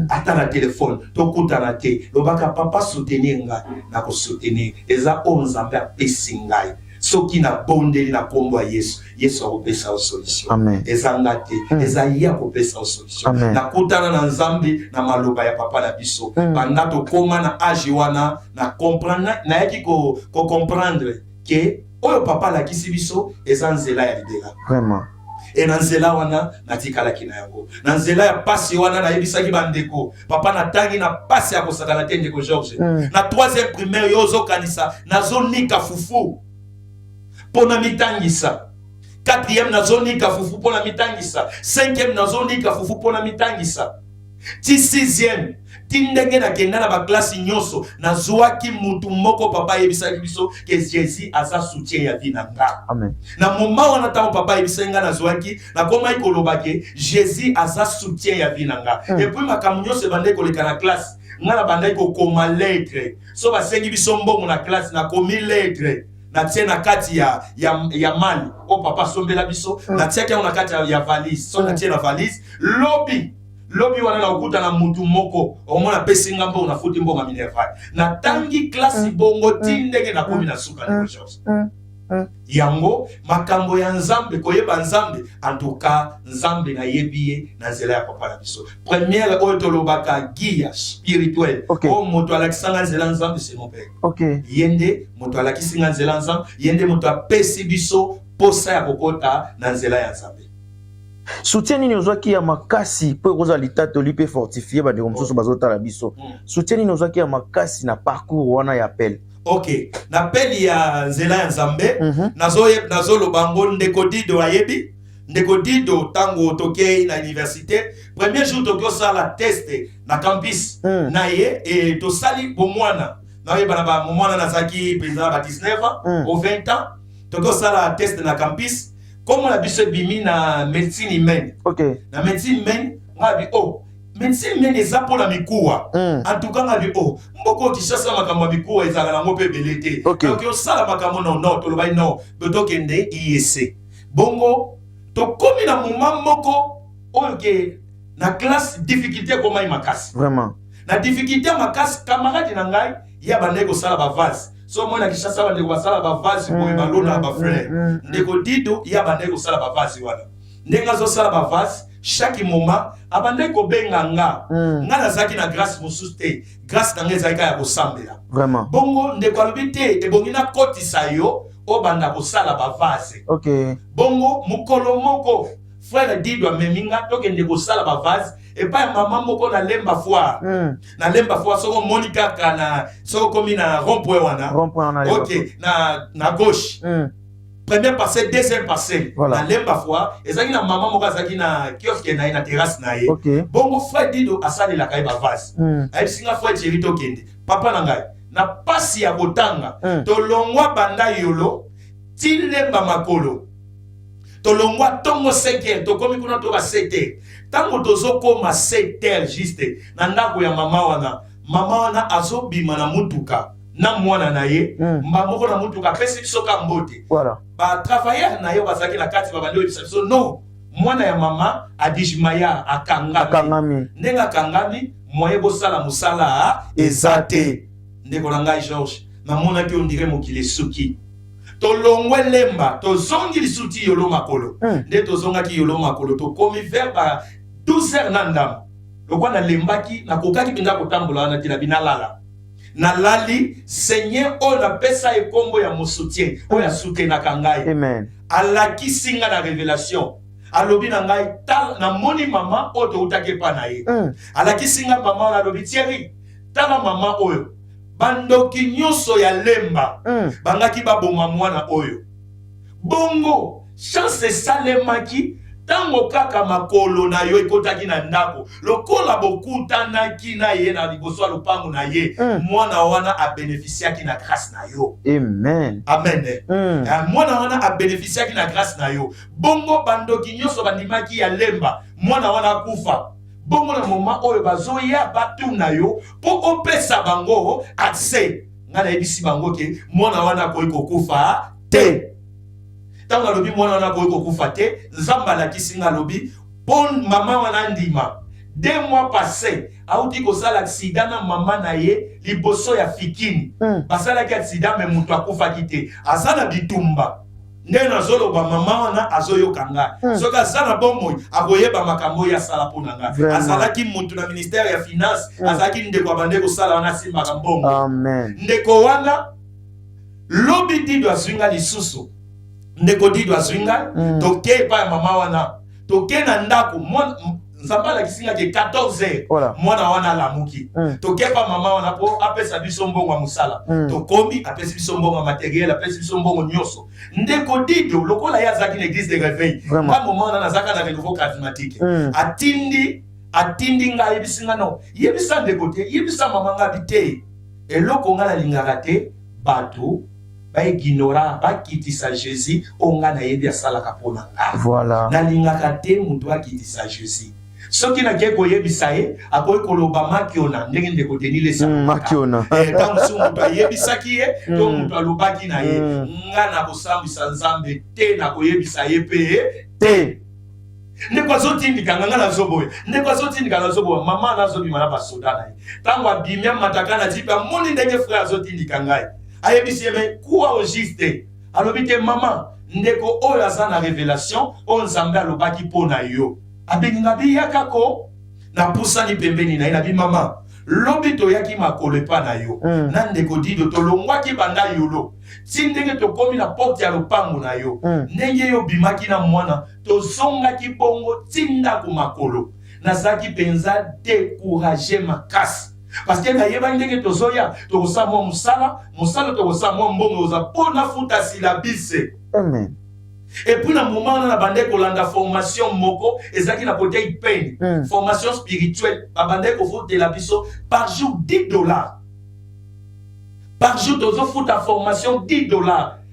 [SPEAKER 1] Ata na téléphone to kutana te lobaka papa soutenir nga na ko soutenir eza onzambe apesinga soki na bondeli na kombo ya Yesu akopesa o solution.
[SPEAKER 2] Amen.
[SPEAKER 1] Eza ngate eza ya kopesa o solution. Na kutana na nzambe na maloba ya papa na biso banda to koma na age wana na comprendre na yaki ko comprendre que oyo papa la kisi biso eza nzela ya libela.
[SPEAKER 2] Vraiment.
[SPEAKER 1] Et na nzela wana natikala kina yango na nzela ya pasi wana na yebisaki bandeko papa na tangi na pasi ya kosakana te ndeko George na 3e primaire yozo kanisa nazo nika fufu pona mitangisa 4e nazonika fufu pona mitangisa, 5e nazonika fufu pona mitangisa, ti 6e ti ndenge na kenda na ba classe nyonso nazwaki mutu moko papa yebisaki biso ke Jésus aza soutien ya vie na nga.
[SPEAKER 2] Amen.
[SPEAKER 1] Na moment wana tango papa yebisaki nga nazwaki na koma ikoloba ke Jésus aza soutien ya vie na nga. Et puis makambo nyonso bande koleka na classe nga na bandaki kokoma lettre, so basengi biso mbongo na classe na komi lettre na tie na kati ya mali o papa sombela biso na tie na kati ya valise, so na tie na valise lobi wana na okuta na mutu moko omona pesi nga mbongo na futi mbongo ya Minerval na tangi classe bongo ti ndenge na komi na suka na chose yango makambo ya nzambe koyeba nzambe en tout cas nzambe na yebiye na nzela ya papa na biso. Première oyo tolobaka guia spirituel o moto alakisanga nzela nzambe c'est mon père. Yende moto alakisinga nzela nzambe, yende moto apesi biso posa ya kokota na nzela ya nzambe.
[SPEAKER 2] Soutien nini ozwaki ya makasi po koza litato lipe fortifier ba de komsoso bazotala biso. Soutien nini ozwaki ya makasi na parcours wana ya appel.
[SPEAKER 1] Ok, na peli ya nzela ya nzambe nazolo bango ndeko dido ayebi ndeko dido tango tokei na université premier jour tokyo sala test na campus na ye et to sali bomwana na ye bana ba momwana nazaki président ba 19 au 20 ans tokyo sala test na campus comme la biso bimi na médecine humaine. Na médecine humaine ngabi médecine humaine eza pona mikuwa en tout cas ngabi mboko kishasa makambo mikuwa ezala na ngope belete donc yo sala makambo non tolobai non tokende IEC bongo tokomi na moment moko oyo ke na classe difficulté koma makasi
[SPEAKER 2] vraiment
[SPEAKER 1] na difficulté makasi camarade na ngai ya bande ko sala ba vase so mona kishasa bande ko sala ba vase ko balona ba frère ndeko dido ya bande ko sala ba vase wana ndenga zo sala ba vase chaque moment abandai ko benga nga nazaki na grâce mosusu te grâce na nga ezalika ya kosambela
[SPEAKER 2] vraiment
[SPEAKER 1] bongo ndeko alobi te ebongi na kotisa yo obanda kosala bavase bongo mokolo moko frère dido amemi nga tokende kosala bavase epai mama moko na lemba foire na lemba foire soko moni kaka na soko komi na rond-point wana na gauche première parcelle, deuxième parcelle. Voilà. Na lemba fois, ezaki na maman moko azaki na kiosque na terrasse na ye. Bongo frère Dido asali la kaiba vase. Ayi singa frère Jerito kende. Papa na ngai, na pasi ya botanga. Tolongwa banda yolo, ti lemba makolo. Tolongwa tongo 5h, tokomi kuna to ba 7h. Tango tozoko ma 7h juste. Na ndako ya mama wana azobima na mutuka. Na mwana na ye mbamoko na mutuka pesi biso ka mbote ba travailleur na yo bazaki na kati babandi biso non mwana ya mama adijimaya akangami ndenga akangami moye bosala musala ezate ndeko na ngai Georges na mona ki ondire mokile suki tolongwe lemba tozongi lisuti yolo makolo nde tozongaki yolo makolo tokomi vers ba 12h na ndam lokwa na lembaki na kokaki pinda kotambola na tina binalala na lali Seigneur o na pesa ekombo ya mo soutien o ya soutenaka ngai
[SPEAKER 2] amen
[SPEAKER 1] alaki singa na révélation alobi na ngai tal na moni mama o to utake pa na ye alaki singa mama na lobi Thierry tala mama oyo bandoki nyonso ya lemba bangaki baboma mwana oyo bongo chance salemaki tango kaka makolo na yo ekotaki na ndako lokola bokutanaki na ye na liboso lopango na ye mwana wana a bénéficiaki na grâce na yo
[SPEAKER 2] amen
[SPEAKER 1] mwana wana a bénéficiaki na grâce na yo bongo bandoki nyonso bandimaki ya lemba mwana wana kufa bongo na moma oyo bazoya batuna yo po opesa bango accès ngana ebisi bango ke mwana wana koyiko kufa te tango alobi mwana wana koyiko kufa te nzambe alakisi nga alobi pon mama wana ndima 2 mois passé auti kosala accident na mama na ye liboso ya fikini basalaki accident me mutu akufaki te aza na bitumba nde nazoloba mama wana azoyoka nga soki aza na bomoi akoyeba makambo ya sala mpona nga azalaki mutu na ministère ya finance azalaki ndeko abande kosala wana asimbaka mbongo ndeko wana lobi Dido azwinga lisusu ndeko Dido azwinga toke epai ya mama wana toke na ndako nzamba la kisinga ke 14h
[SPEAKER 2] Voilà.
[SPEAKER 1] mwana wana lamuki to kepa mama wana po apesa biso mbongo ya musala to komi apesa biso mbongo ya matériel apesa biso mbongo nyonso ndeko dido lokola ya zaki na église de réveil ba moment wana nazaka na renouveau charismatique atindi nga yebisinga no yebisa ndeko te yebisa mama nga bite eloko nga na lingaka te bato baignora bakitisa Jésus onga na yebi asalaka mpona nga
[SPEAKER 2] Voilà.
[SPEAKER 1] nalingaka te mutu akitisa Jésus soki nake koyebisa ye akoki koloba makiona ndenge ndeko denilesa
[SPEAKER 2] Makiona.
[SPEAKER 1] ntango so mutu ayebisaki ye to mutu alobaki na ye nga na kosambisa nzambe te na koyebisa ye mpe
[SPEAKER 2] Te.
[SPEAKER 1] ndeko azotindika nga nazoboya ndeko azotindika nazoboya mama nazobima na basoda na ye ntango abimia mataka na tipe amoni ndenge frère azotindika ngai ayebisi ye me kuwa ogiste alobi te mama ndeko oyo aza na révélation oyo nzambe alobaki mpo na yo abengi nga biyaka ko napusani pembeni na ye nabi mama lobi toyaki makolo epa na yo na ndeko dido tolongwaki banda yolo ti ndenge tokomi na porte ya lopango na yo ndenge yo bimaki na mwana tozongaki bongo ti ndako makolo nazalaki mpenza découragé makasi parce que nayebaki ndenge tozoya tokosala mwa mosala tokosala mwa mbongo oza mpo nafuta silabise.
[SPEAKER 2] Amen.
[SPEAKER 1] Et puis, dans le moment où on a la formation moko, ezaki na côté peine, formation spirituelle, abandé ko faut de la biso par jour $10. Par jour, tu faut ta formation $10.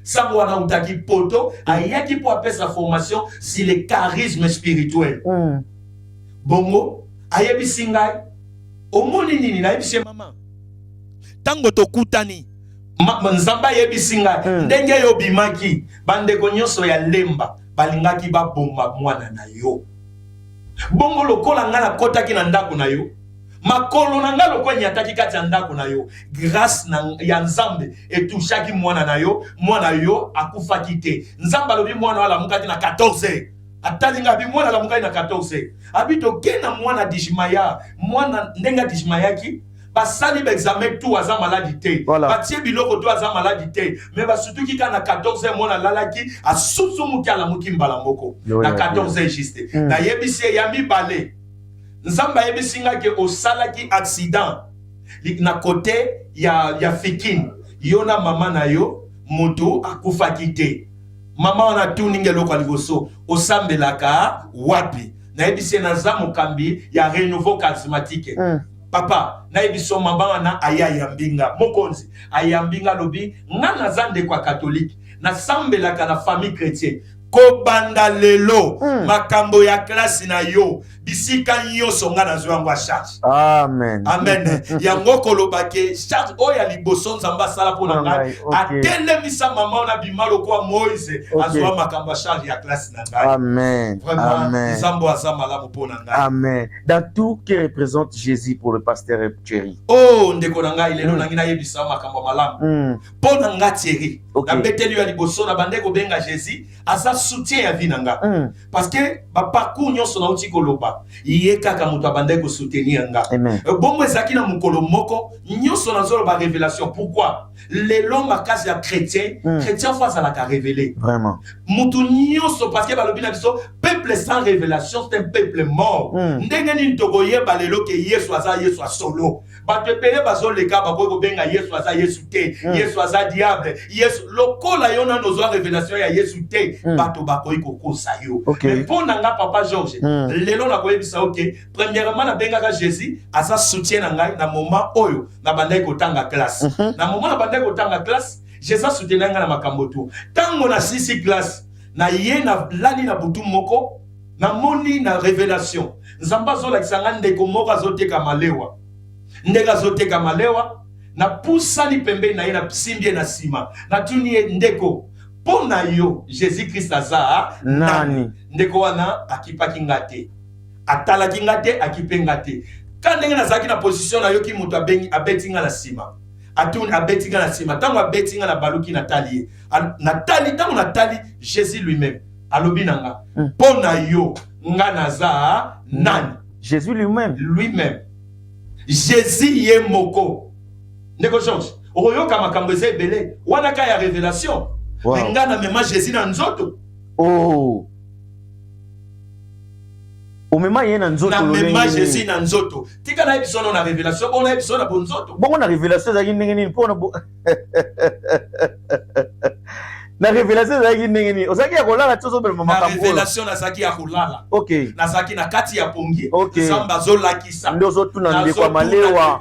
[SPEAKER 1] Ça wana utaki poto, ayaki pour appeler sa formation sur le charisme spirituel. Bongo, ayebi singai, omoni nini na yebi maman. Tango to kutani. Nzamba yebisi nga ndenge yo bimaki bandeko nyonso ya lemba balingaki babomba mwana na yo bongo lokola nga nakotaki na ndako na yo makolo na nga lokola nyataki kati ya ndako na yo grâce ya nzambe etushaki mwana yo akufaki te nzambe alobi mwana alamukaki na 14h atalinga bi mwana alamukaki na 14h abi tokena mwana dishmaya mwana ndenga dishmayaki basali examen tout aza maladie te batie biloko to aza maladie te mais basutu ki kana 14 mona lalaki asusu mukala mukimbala moko na 14 juste na yebisi ya mibale nzamba yebisi nga ke osalaki accident na côté ya Fikin yona mama na yo moto akufaki te mama wana tuninge loko liboso osambelaka wapi na yebisi na zamu kambi ya renouveau charismatique papa na ebiso mama na ayambinga mokonzi ayambinga lobi ngana zande kwa catholique na sambelaka na famille chrétienne kobanda lelo makambo ya classe na yo bisika nyonso nga na zwango a charge.
[SPEAKER 2] Amen.
[SPEAKER 1] Amen. Yango kolobake charge oya liboso nzamba sala pona ngai atelemisa mama na bimalo kwa Moïse azwa makambo ya charge ya classe na ngai.
[SPEAKER 2] Amen.
[SPEAKER 1] Vraiment nzambo azama la pona ngai.
[SPEAKER 2] Amen. Dans tout qui représente Jésus pour le pasteur Thierry.
[SPEAKER 1] Oh ndeko na ngai lelo nangi na yebisa makambo malamu. Pona nga Thierry. Na beteli ya liboso na bandeko benga Jésus asa soutien ya vie nanga. Parce que ba parcours nyonso na uti koloba iye kaka mutu abandai ko soutenir nga. Bongo ezaki na mukolo moko nyonso na zolo ba révélation. Pourquoi? Lelo makasi ya chrétien face à la ka révélé.
[SPEAKER 2] Vraiment.
[SPEAKER 1] Mutu nyonso parce que balobi na biso peuple sans révélation c'est un peuple mort. Ndenge ni togoye ba lelo ke Yesu aza Yesu solo. Ba te pele ba zo leka ba ko benga Yesu aza Yesu te. Yesu aza diable. Yesu lokola yona nozo révélation ya Yesu te. Bato ba ko kokosa yo. Mais pour nanga papa Georges lelo na koyebisa ok premièrement na bengaka Jésus asa soutien na ngai na moment oyo na bandai kotanga classe na moment na bandai kotanga classe Jésus soutien na ngai na makambo tu tango na sisi classe na ye na lali na butu moko na moni na révélation nzamba zo la kisanga ndeko moko azoteka malewa ndeka azoteka malewa na pusani pembe na ye na simbie na sima na tuni ndeko pona yo Jésus Christ aza nani ndeko wana akipaki ngate atalaki ngate akipe ngate kandenge na zaki na position na yo ki mutu abengi abetinga na sima atuni abetinga na sima tango abetinga na baluki natali natali tango natali Jésus lui-même alobi nanga pona yo nga naza nani
[SPEAKER 2] Jésus lui-même
[SPEAKER 1] Jésus ye moko ndeko Georges oyoka makambo eza ebele wana ka ya révélation nga na mema Jésus na nzoto
[SPEAKER 2] Omema yena nzoto
[SPEAKER 1] na mema Jésus na nzoto. Tika na ebisono na révélation, bon na ebisono na bon nzoto.
[SPEAKER 2] Bon na révélation za ndenge nini pona na révélation za ndenge nini. Osaki ya kolala tsozo bele mama kambo.
[SPEAKER 1] Na révélation na saki ya kolala.
[SPEAKER 2] OK.
[SPEAKER 1] Na saki na kati ya pongi.
[SPEAKER 2] OK.
[SPEAKER 1] Samba zo lakisa.
[SPEAKER 2] Ndozo tuna ndeko malewa.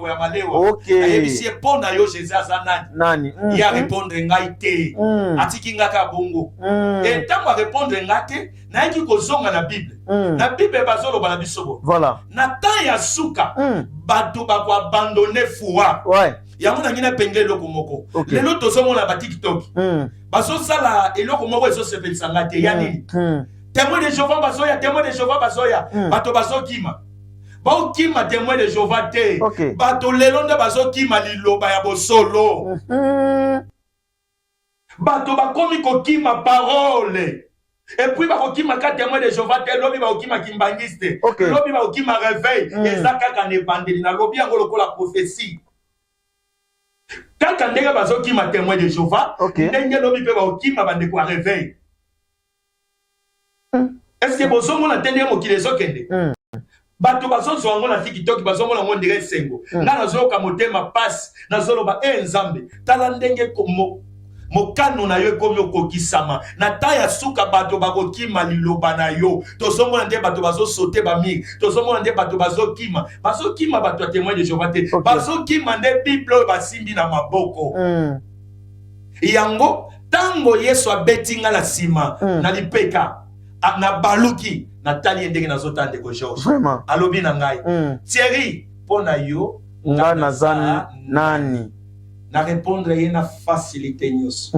[SPEAKER 2] OK.
[SPEAKER 1] Ayebisi pona yo Jésus aza nani?
[SPEAKER 2] Nani?
[SPEAKER 1] Ya répondre ngai te. Atiki ngaka bongo. Et tant va répondre ngai te, na yaki kozonga na Bible. Na Bible bazolo bana bisobo.
[SPEAKER 2] Voilà.
[SPEAKER 1] Na temps ya suka, bato ba ko abandonner foi.
[SPEAKER 2] Ouais.
[SPEAKER 1] Yango na ngina pengele loko moko. Lelo tozomo na ba TikTok. Baso sala eloko moko ezo sepelisa ngate ya nini? Témoin de Jéhovah basoya, témoin de Jéhovah basoya. Bato baso kima. Ba kima témoin de Jéhovah te. Bato lelo nde baso kima liloba ya bosolo. Bato bakomi ko kima parole. Et puis bakokima ka témoin de Jéhovah te lobi bakokima kimbangiste. Lobi bakokima réveil. Ezaka ka ne bandeli na lobi yango lokola prophétie. Kaka ndenge bazokima témoin de Jéhovah, ndenge lobi pe bakokima bande ko réveil. Est-ce que bozongo na tende mokile zokende? Bato bazozwa ngo na TikTok bazongo na ngo ndenge sengo. Nga nazoka motema passe nazoloba nzambe. Tala ndenge komo mokano na yo komi okokisama na ta ya suka bato bakokima liloba na yo tozomona nde bato bazosote bamir tozomona nde bato bazokima bato ya témoin de Jéhovah te bazokima nde Bible oyo basimbi na maboko yango tango Yesu abetinga na nsima na lipeka na baluki na tali ndenge nazota ndeko George alobi na ngai Thierry pona yo
[SPEAKER 2] nga naza nani
[SPEAKER 1] na répondre ye na facilité nyos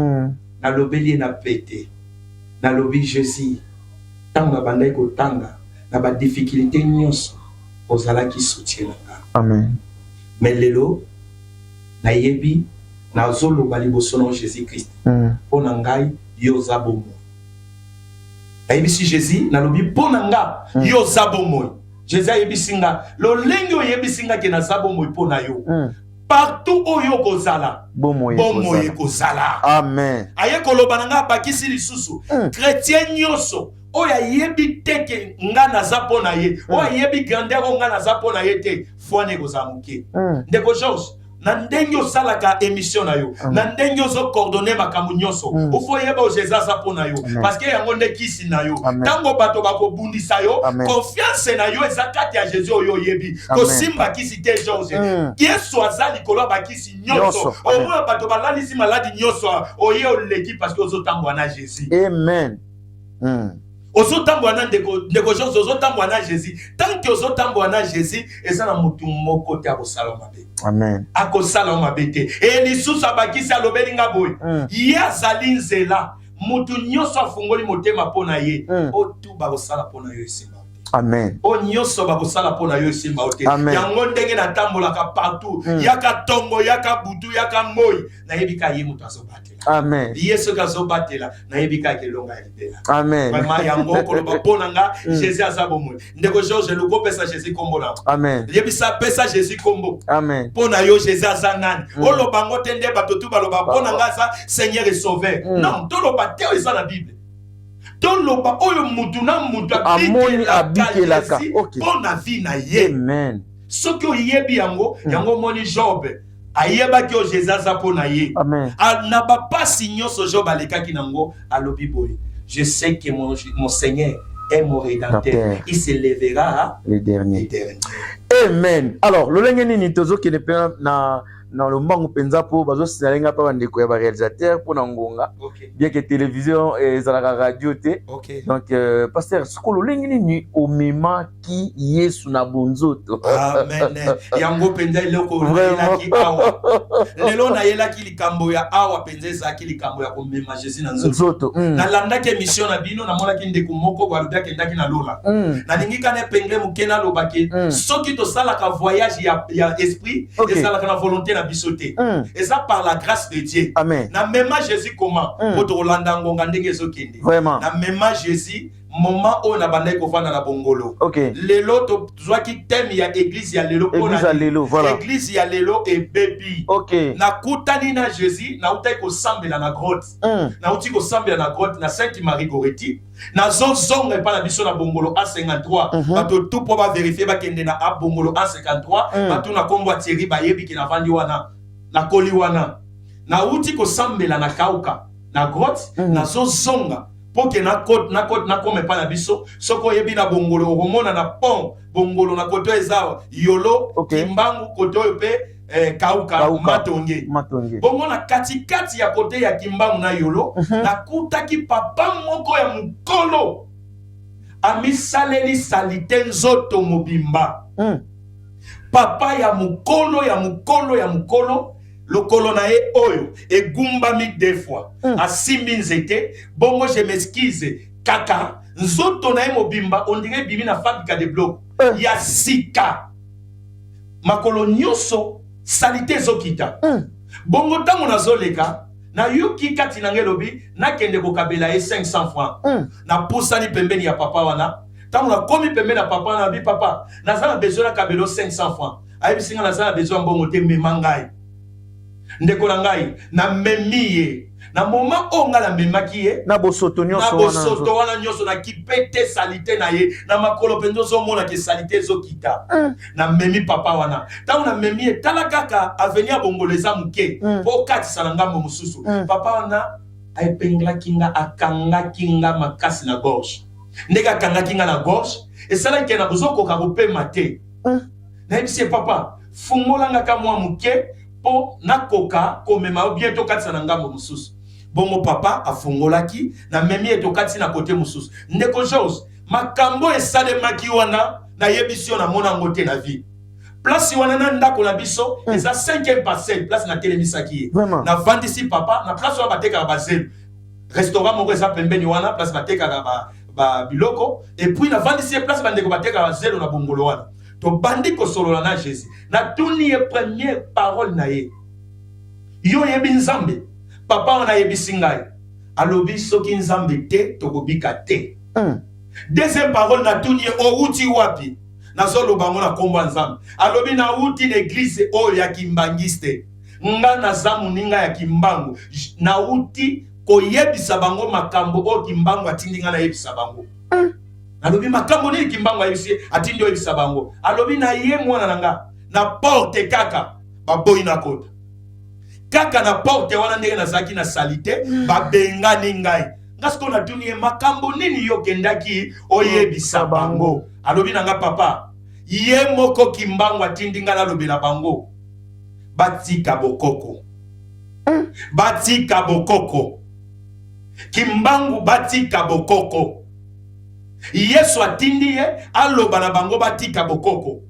[SPEAKER 1] na lobeli na pété na lobi Jésus tanga bandai ko tanga na ba difficulté nyos ozala ki soutien nga
[SPEAKER 2] amen
[SPEAKER 1] mais lelo na yebi na zolo bali bosono Jésus Christ pona ngai yo zabomo na yebi si Jésus na lobi pona nga yo zabomo Jésus yebi singa lo lengo yebi singa ke na zabomo pona yo partout où yo kozala
[SPEAKER 2] bomoye
[SPEAKER 1] kozala
[SPEAKER 2] amen
[SPEAKER 1] aye koloba nanga bakisi lisusu chrétien nyoso oya yebi teke nga naza pona ye oya yebi grandeur nga naza pona ye te fwane kozamuke ndeko George na ndenge osalaka émission na yo na ndenge ozo coordonner makambo nyonso ofo yeba o Jésus aza pona yo parce que yango nde kisi na yo tango bato bakobundisa yo confiance na yo eza kati ya Jésus oyo yebi kosimba kisi te George Yesu aza likolo bakisi nyonso omona bato balalisi maladi nyonso oye oleki parce que ozotambola na Jésus
[SPEAKER 2] amen
[SPEAKER 1] ozotambola na ndeko George ozotambola na Jésus tant que ozotambola na Jésus eza na mutu moko te akosala mabe
[SPEAKER 2] amen
[SPEAKER 1] akosala mabe te e lisusu abakisi alobeli nga boye ye azali nzela mutu nyonso afungoli motema mpona ye otu bakosala mpona yo esimba
[SPEAKER 2] amen
[SPEAKER 1] o nyonso bakosala mpona yo esimba te yango ndenge natambolaka partout yaka tongo yaka butu yaka moi nayebi ka ye mutu azobatela
[SPEAKER 2] amen
[SPEAKER 1] ye soki azobatela nayebi kaka elonga ya libela
[SPEAKER 2] amen
[SPEAKER 1] vraiment yango koloba mpona nga Jésus aza bomoi ndeko George lokopesa Jésus kombo na
[SPEAKER 2] amen
[SPEAKER 1] yebisa pesa Jésus kombo
[SPEAKER 2] amen
[SPEAKER 1] mpona yo Jésus aza nani oloba ngo te nde bato tu baloba mpona nga aza Seigneur et Sauveur non toloba te oyo eza na Bible toloba oyo mutu na mutu
[SPEAKER 2] abikelaka
[SPEAKER 1] mpona vie na ye
[SPEAKER 2] amen
[SPEAKER 1] soki oyebi yango yango moni Job ayebaki o Jésus aza mpona ye na bapasi nyonso Job alekaki nango alobi boye je sais que mon Seigneur est mon rédempteur il se lèvera
[SPEAKER 2] le dernier amen alors lolenge nini tozokende pe na lombango penza po bazosalenga pa bandeko ya baréalisateur mpona ngonga bien que télévision ezalaka radio te donc pasteur siko lolenge nini omemaki Yesu na bonzoto
[SPEAKER 1] amen yango penza eloko nayelaki awa lelo nayelaki likambo ya awa penza ezalaki likambo ya komema Jésus na nzoto nalandaki émission na bino namonaki ndeko moko balobi akendaki na lola nalingi kana epengele moke nalobaki soki tosalaka voyage ya esprit ezalaka na volonté na biso te eza par la grâce de Dieu
[SPEAKER 2] amen
[SPEAKER 1] na mema Jésus comment pour to landa ngonga ndenge ezokende na mema Jésus moment on a bandé ko fana na bongolo.
[SPEAKER 2] Ok.
[SPEAKER 1] Lelo to zwa ki thème ya église ya lelo
[SPEAKER 2] Église ya lelo, voilà.
[SPEAKER 1] Église ya lelo et baby.
[SPEAKER 2] Ok.
[SPEAKER 1] Na kutani na Jésus na utai ko sambela na grotte. Na uti ko sambela na grotte na Sainte Marie Goretti. Na zonga pa na biso na bongolo A53. Bato tout pour ba vérifier ba kende na a bongolo A53. Bato na kombo Thierry bayebi ki na vandi wana. Na koli wana. Na uti ko sambela na kauka. Na grotte na zonga. Pour que na côte na comme pas na biso soko yebi na bongolo romona na pont bongolo na koto ezao yolo kimbangu koto pe kauka matonge bongo na kati ya kote ya kimbangu na yolo na kutaki papa moko ya mukolo amisaleli salite nzoto mobimba papa ya mukolo lokolo na ye oyo egumbami deux fois asimbi nzete bongo je m'excuse kaka nzoto na ye mobimba on dirait bimi na fabrika de bloc ya sika makolo nyonso salite ezokita bongo ntango nazoleka na yoki kati na ngai lobi nakende kokabela ye 500 francs na pusani pembeni ya papa wana ntango nakomi pembeni ya papa wana bi papa naza na besoin nakabela 500 francs ayebisinga naza na besoin mbongo te mema ngai ndeko na ngai na memiye na moment o nga la memaki ye
[SPEAKER 2] na bosoto
[SPEAKER 1] wana nyonso na kipete salite na ye na makolo penzo zo mona ke salite zo kita na memi papa wana tango na memi ye tala kaka avenir bongoleza muke po kati salangambo mususu papa wana aipengla kinga akanga kinga makasi na gorge ndeka kanga kinga na gorge esala ke na bozoko ka kopema te na ebisi papa fungola ngaka mwa muke po nakoka komema bientôt kati na ngambo mususu bongo papa afungolaki na memi etokati na kote mususu ndeko Jose makambo esalemaki wana na yebisio na mona ngote na vie place wana na ndako na biso eza 5e parcelle place na telemisaki na vandisi papa na place wa bateka ba zelo restaurant moko eza pembeni wana place bateka ba biloko et puis na vandisi place bandeko bateka ba zelo na bongolo wana to bandi ko solola na Jésus na tuni ye première parole na ye yo yebi nzambe papa wana yebisi ngai alobi soki nzambe te tokobika te deuxième parole na tuni ye outi wapi nazoloba ngo na kombo nzambe alobi na uti na église oyo ya kimbangiste nga na zamu ninga ya kimbangu na uti koyebisa bango makambo o kimbangu atindi nga na yebisa bango alobi makambo nini kimbangu ayebisi atindi oyebisa bango alobi na ye mwana nanga na porte kaka baboyi na kota kaka na porte wana ndenge nazalaki na salite babengani ngai ngasko na tuni ye makambo nini yo kendaki oyebisa bango alobi nanga papa ye moko kimbangu atindi nga nalobela bango batika bokoko batika bokoko kimbangu batika bokoko Yesu atindi ye aloba na bango batika bokoko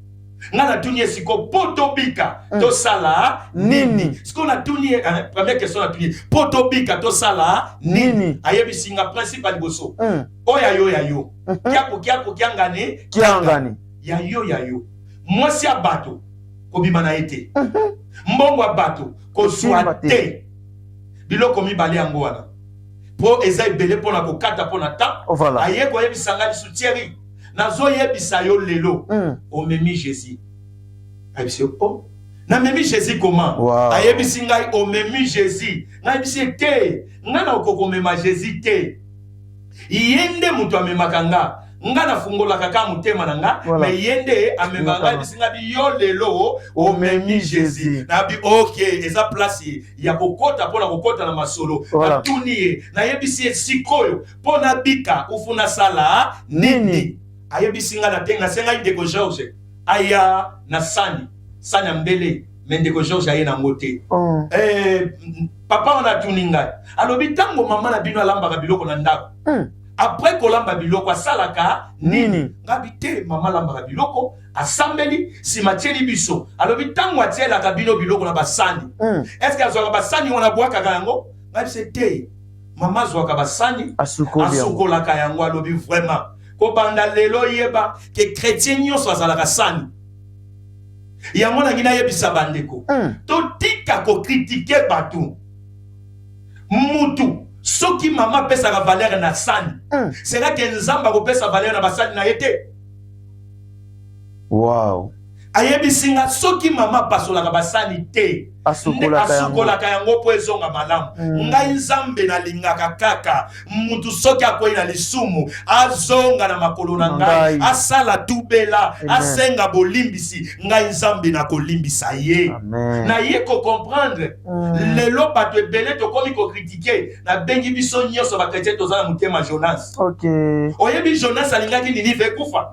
[SPEAKER 1] nga na tuni siko poto bika to sala nini siko na tuni première question na tuni poto bika to sala nini ayebi singa principal boso oya yo kiako kiangane ya yo mwasi ya bato kobima na ete mbongo ya bato kozwa te biloko mibale yango wana po eza ebele pona kokata pona ta aye ko yebisanga bisu Thierry nazo yebisa yo lelo omemi Jésus ayebisi o na memi Jésus comment ayebisi ngai omemi Jésus na yebisi te nga na okokomema Jésus te yende mutu amemaka nga na fungola kaka mutema na nga me yende amemanga yebisi ngai yo lelo omemi Jésus na bi okay eza place ya kokota pona kokota na masolo atuni ye na yebisi sikoyo pona bika ufuna sala nini ayebisi nga na tenga senga ndeko George aya na sani mbele mendeko George aye na ngote papa wana tuni ngai alobi tango mama na bino alambaka biloko na ndako après kolamba biloko asalaka nini ngabi te mama lambaka biloko asambeli simatieli biso alobi tango atielaka bino biloko na basani est-ce que azwaka basani wana bwakaka yango ngabi se te mama zwaka basani asukolaka yango alobi vraiment kobanda lelo yeba ke chrétien nyonso azalaka sani yango na ngina yebisa bandeko totika kokritike bato mutu soki mama pesa la valeur na sani c'est là que nzamba ko pesa valeur na basani na été.
[SPEAKER 2] Wow.
[SPEAKER 1] Ayebisinga soki mama pasolaka basani te asukolaka yango po ezonga malamu ngai nzambe nalingaka kaka mutu soki akoyi na lisumu azonga na makolo na ngai asala tubela asenga bolimbisi ngai nzambe nakolimbisa ye na ye comprendre lelo bato ebele tokomi kokritike na bengi biso nyonso bakretien toza na motema Jonas. Oyebi Jonas alingaki Ninive ekufa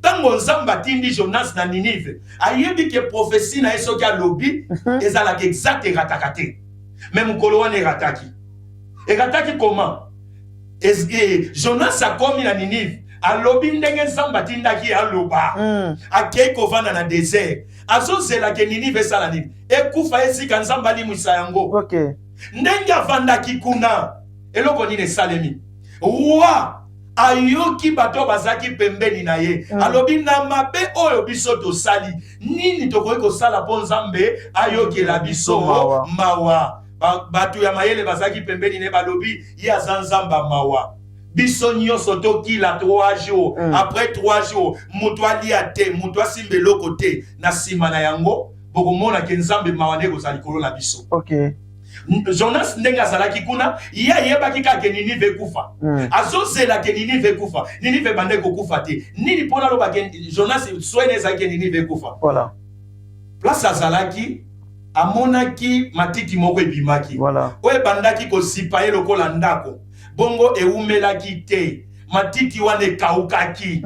[SPEAKER 1] tango nzambe atindi Jonas na Ninive ayebi ke prophétie na esoki alobi ezalaka exact erataka te me mokolo wana erataki comment Jonas akomi na Ninive alobi ndenge nzambe atindaki aloba akei kovanda na désert azozelaka Ninive esala nini ekufa esika nzambe alimwisa yango ndenge avandaki kuna eloko nini esalemi wa ayoki bato bazaki pembeni na ye alobi na mabe oyo biso tosali nini tokoki kosala mpo nzambe ayokela biso mawa bato ya mayele bazaki pembeni na ye balobi ye aza nzamba mawa biso nyonso tokila 3 jours après 3 jours moto alia te moto asimba eloko te na nsima na yango bokomona ke nzambe mawa nde kozala likolo na biso. Jonas ndenge azalaki kuna ye ayebaki kaka Ninive ekufa azozelaka Ninive ekufa Ninive bande kokufa te nini mpona alobaka Jonas swene ezalaki Ninive ekufa place azalaki amonaki matiti moko ebimaki oyo ebandaki kosipa ye lokola ndako bongo ewumelaki te matiti wana ekaukaki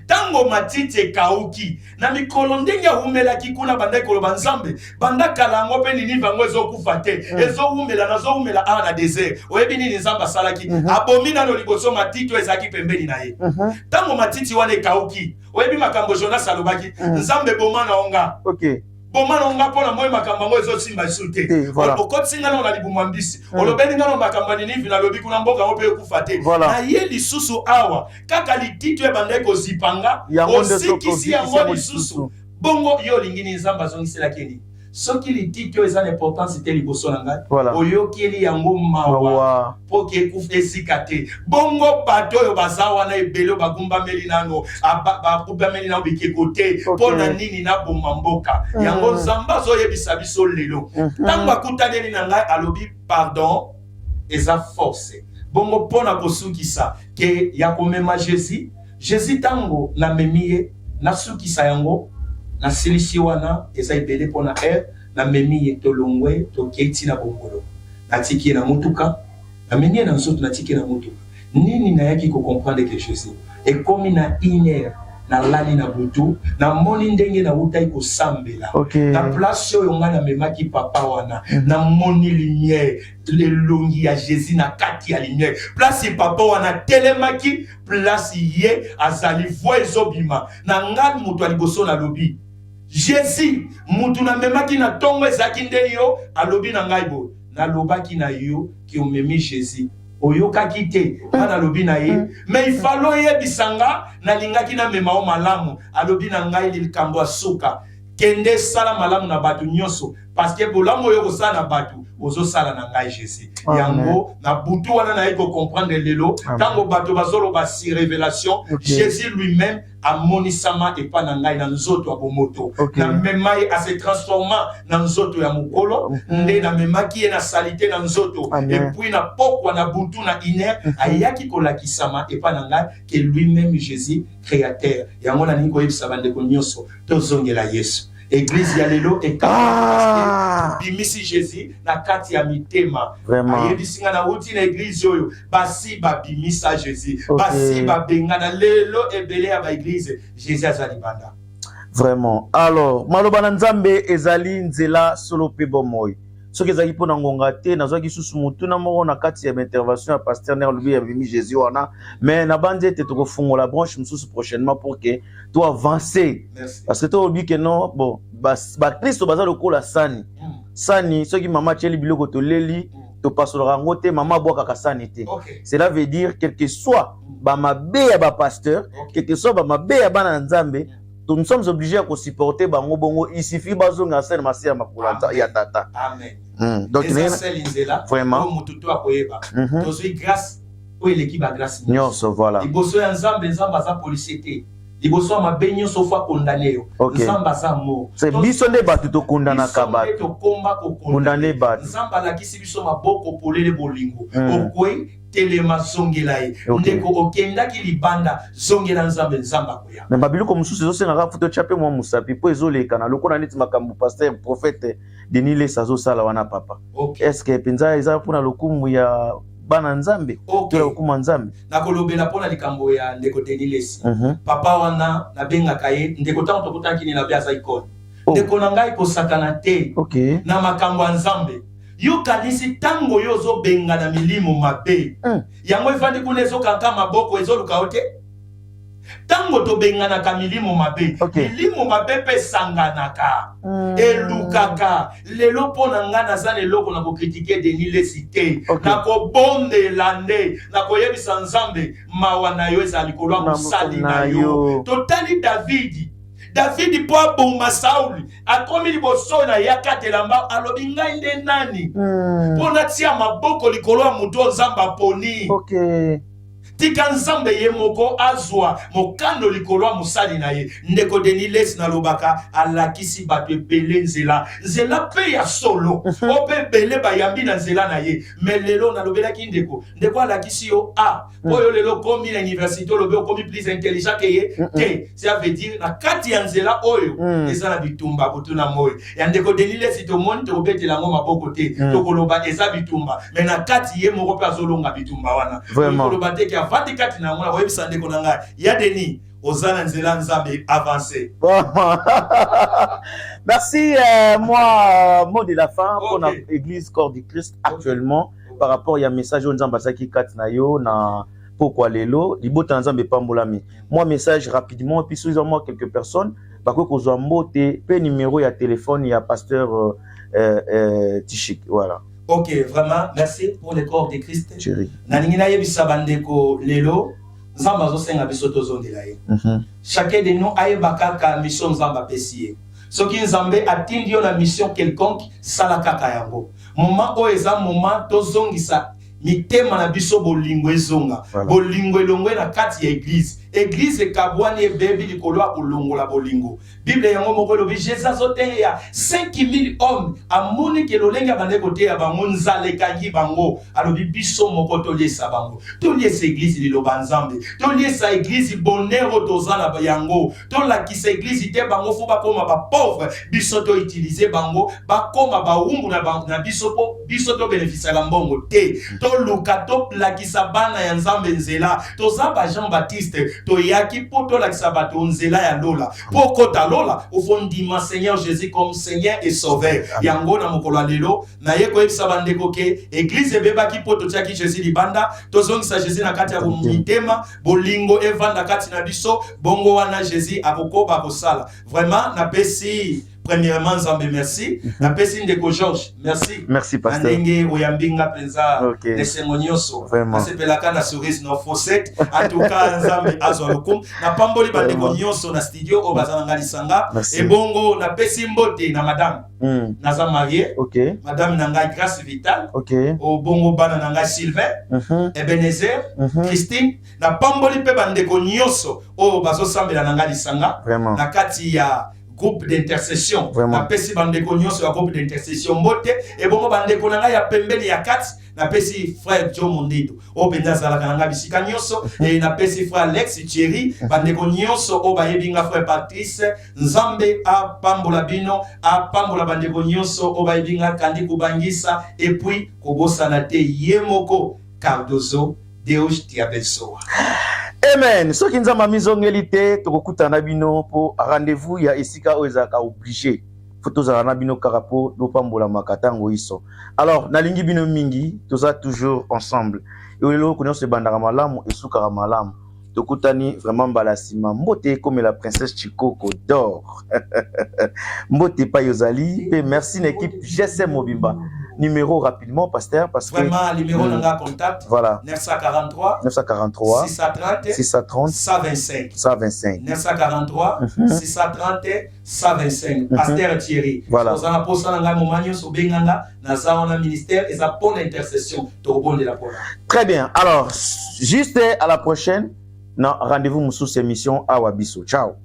[SPEAKER 1] tango matiti ekauki na mikolo ndenge awumelaki kuna bandaki koloba nzambe bandakala yango mpe Ninive yango ezokufa te nazowumela awa na désert oyebi nini nzambe asalaki abomi nano liboso matiti oyo ezalaki pembeni na ye tango matiti wana ekauki oyebi makambo Jonas alobaki nzambe boma na onga bomana onga pona moyo makambo yango ezosimba esu te okotinga na libumu mbisi olobeli ngano makambo Ninive na lobi kuna mboka ope ekufa te na ye lisusu awa kaka litito ebandaki kozipanga osikisi yango lisusu bongo yo olingini nzambe azongiselaki nini soki litito eza na importance te liboso na ngai oyokeli yango mawa po ke ekufa esika te bongo bato oyo baza wana ebele bagumbameli nano bagumbameli nano bikeko te mpo na nini naboma mboka yango nzambe azoyebisa biso lelo ntango akutaneli na ngai alobi pardon eza force bongo mpo na kosukisa ke ya komema Jésus tango namemi ye nasukisa yango na silisi wana eza ebele pona na memi ye tolongwe toketi na bongolo natiki na mutuka na memi na nzoto natiki na mutuka nini na yaki ko comprendre que Jésus et comme na iner na lali na butu na moni ndenge na utai ko sambela na place oyo ngana memaki papa wana na moni lumière lelongi ya Jésus na kati ya lumière place papa wana telemaki place ye azali voix ezobima na ngal mutu aliboso na lobi Jésus mutu na memaki na tongo ezaki ndeni yo alobi na ngai bo nalobaki na yo ki omemi Jésus oyokaki te ana lobi na ye mais il falo yebisanga nalingaki na mema o malamu alobi na ngai likambo asuka kende sala malamu na batu nyonso parce que bolamu yo kosala na batu ozo sala na ngai Jésus yango na butu wana na yeko comprendre lelo tango batu bazolo ba si révélation Jésus lui-même a monisama et pas na ngai na nzoto abomoto na memai a se transforma na nzoto ya mukolo nde na memaki ye na salite na nzoto et puis na pokwa na butu na iner ayaki kolakisama et pas na ngai que lui-même Jésus créateur yango na niko yebisa bande ko nyonso tozongela Yesu Église ya lelo et bimisi Jésus na kati ya mitema ayebisinga na uti na église oyo basi babimisa Jésus basi babengana lelo ebele ya ba église Jésus azali banda
[SPEAKER 2] vraiment. Alors maloba na nzambe ezali nzela solo pe bomoy soki ezali pona ngonga te nazwaki susu mutu na moko na kati ya intervention ya pasteur Ner Lubi ya bimi Jésus wana mais na bande te tokofungola branche mususu prochainement pour que tu avancer parce que tu obi que non bon ba Kristo baza lokola sani sani soki mama tcheli biloko to leli to pasolora ngote mama boka ka sani te cela veut dire quel que soit ba mabe ya ba pasteur quel que soit ba mabe ya bana nzambe nous sommes obligés à supporter bango bongo. Il suffit bazonga scène masia makulata ya tata.
[SPEAKER 1] Amen.
[SPEAKER 2] Donc
[SPEAKER 1] vraiment. Grâce pour l'équipe à grâce.
[SPEAKER 2] Voilà.
[SPEAKER 1] Les bosso ensemble za policier. Les bosso ma benyo sofa condamné. Nzamba za mo.
[SPEAKER 2] C'est biso ne batu to condamna kaba.
[SPEAKER 1] To combat ko
[SPEAKER 2] condamné batu.
[SPEAKER 1] Nzamba la kisi biso maboko polele bolingo. Okwe telema zongela ye. Ndeko okenda ki libanda zongela nzambe nzamba koya.
[SPEAKER 2] Mais babilu comme sous c'est nga photo chapé moi musapi po ezoleka na lokona neti makambu pasteur prophète Denis le sazo sala wana papa. Est-ce que penza eza pona lokumu ya bana nzambe to lokumu nzambe
[SPEAKER 1] na kolobela pona likambo ya ndeko Denis lesi papa wana na benga kaye ndeko tanto kutaki na bia za ikoni ndeko na ngai ko sakana te na makambo ya nzambe yo kanisi tango yo zo benga na milimo mabe yango ifandi kunezo kanka maboko ezoluka ote tango to benga na kamilimo mabe milimo mabe pe sanganaka elukaka lelo pona ngana za leloko na ko critiquer Denis Lesité na ko bonde lande na ko yebisa nzambe mawana yo ezali kolwa musali na yo totali David po aboma Sauli akomi liboso na yakatelamba alobi ngai nde nani pona tia maboko likolo ya muto nzamba poni tika nzambe ye moko azwa mokando likolo musali na ye ndeko Denis Lesi na lobaka alakisi bato ebele nzela pe ya solo ope bele bayambi na nzela na ye melelo na lobelaki ndeko alakisi yo oyo lelo komi na université lobe komi plus intelligent que ye te ça veut dire na kati ya nzela oyo eza na bitumba botuna moyo ya ndeko Denis Lesi to moni to betela ngo maboko te to koloba eza bitumba mais na kati ye moko pe azolonga bitumba wana koloba te ki avandi kati na mona webisa ndeko na ngai ya Denis ozana nzela nzambe avancé.
[SPEAKER 2] Merci moi mot de la fin pour notre église corps du Christ actuellement par rapport à message au nzamba saki kati na yo na pourquoi lelo libota nzambe pambolami moi message rapidement puis sous moi quelques personnes bako kozwa mbote pe numéro ya téléphone ya pasteur Tichik voilà.
[SPEAKER 1] Ok, vraiment, merci pour le corps de Christ. Naningina yebisa bandeko lelo, nzamba zo senga biso tozondela ye. Chacun de nous a bakaka mission nzamba pesiye. Soki nzambe atindi yo na mission quelconque sala kaka yango. Moment o eza moment tozongisa mitema na biso bolingo ezonga. Bolingo elongwe na kati ya église. Église kabwani ebebi likolo ya kolongola bolingo. Bible yango moko lobi Jésus azote ya 5000 hommes amoni ke lolenge bandeko te ya bango nzale kangi bango alobi biso moko toliesa bango. Toliesa église liloba nzambe. Toliesa église bonheur tozana yango. Tolakisa église te bango fo bakoma ba pauvre biso to utiliser bango bakoma ba umbu na biso po biso to bénéficier la mbongo te. To luka to lakisa bana ya nzambe nzela. Toza ba Jean Baptiste to yaki poto la sabato nzela ya lola poko ta lola au fond dima Seigneur Jésus comme Seigneur et Sauveur yango na mokolo lelo na yeko ebisa bandeko ke église beba ki poto tiaki Jésus libanda tozongisa Jésus na kati ya mitema bolingo evanda kati na biso bongo wana Jésus akokoba kosala vraiment na pesi. Premièrement, Nzambe, merci. Na pesi ndeko Georges, merci.
[SPEAKER 2] Merci, pasteur.
[SPEAKER 1] Andenge oyambinga penza nesengonyoso.
[SPEAKER 2] Vraiment.
[SPEAKER 1] Nasepelaka na cerise no faussette. En tout cas, Nzambe azolokum. Na pamboli bandeko nyonso na studio o bazana ngalisanga. Et bongo na pesi mbote na madame. Naza marié. Madame nanga Grâce Vitale. O bongo bana nanga Sylvain. Ebenezer. Christine. Na pamboli pe bandeko nyonso o bazo sambela ngalisanga. Na kati ya groupe d'intercession na pesi bandeko nyonso ya groupe d'intercession mbote et bongo bandeko nanga ya pembeli ya kati na pesi frère Joe Mondido o penza sala kananga bisika nyonso et na pesi frère Alex Thierry bandeko nyonso o bayebinga frère Patrice Nzambe a pambola bino a pambola bandeko nyonso o bayebinga kandi kubangisa et puis kobosana te yemoko Cardozo Deus te abençoe.
[SPEAKER 2] Amen. Ce qui nous a mis te tokokutana bino pour rendez-vous ya esika oezaka obligé. Photos à bino karapo do pambola makatango iso. Alors nalingi bino mingi toza toujours ensemble. Et lelo connait ce bandara malamu et soukara malamu. Tokutani vraiment balasima mbote comme la princesse Chikoko d'or. Mbote pa yozali et merci l'équipe GSM Mobimba. numéro rapidement, pasteur, parce que...
[SPEAKER 1] Vraiment, numéro de contact.
[SPEAKER 2] Voilà.
[SPEAKER 1] 943.
[SPEAKER 2] 943.
[SPEAKER 1] 630.
[SPEAKER 2] 630.
[SPEAKER 1] 125.
[SPEAKER 2] 125.
[SPEAKER 1] 943. 630. 125. Pasteur Thierry.
[SPEAKER 2] Voilà.
[SPEAKER 1] Nous avons posé un moment sur Benganga. Nous avons un ministère et ça pour l'intercession.
[SPEAKER 2] Très bien. Alors, juste à la prochaine. Non, rendez-vous sous cette émission à Wabiso. Ciao.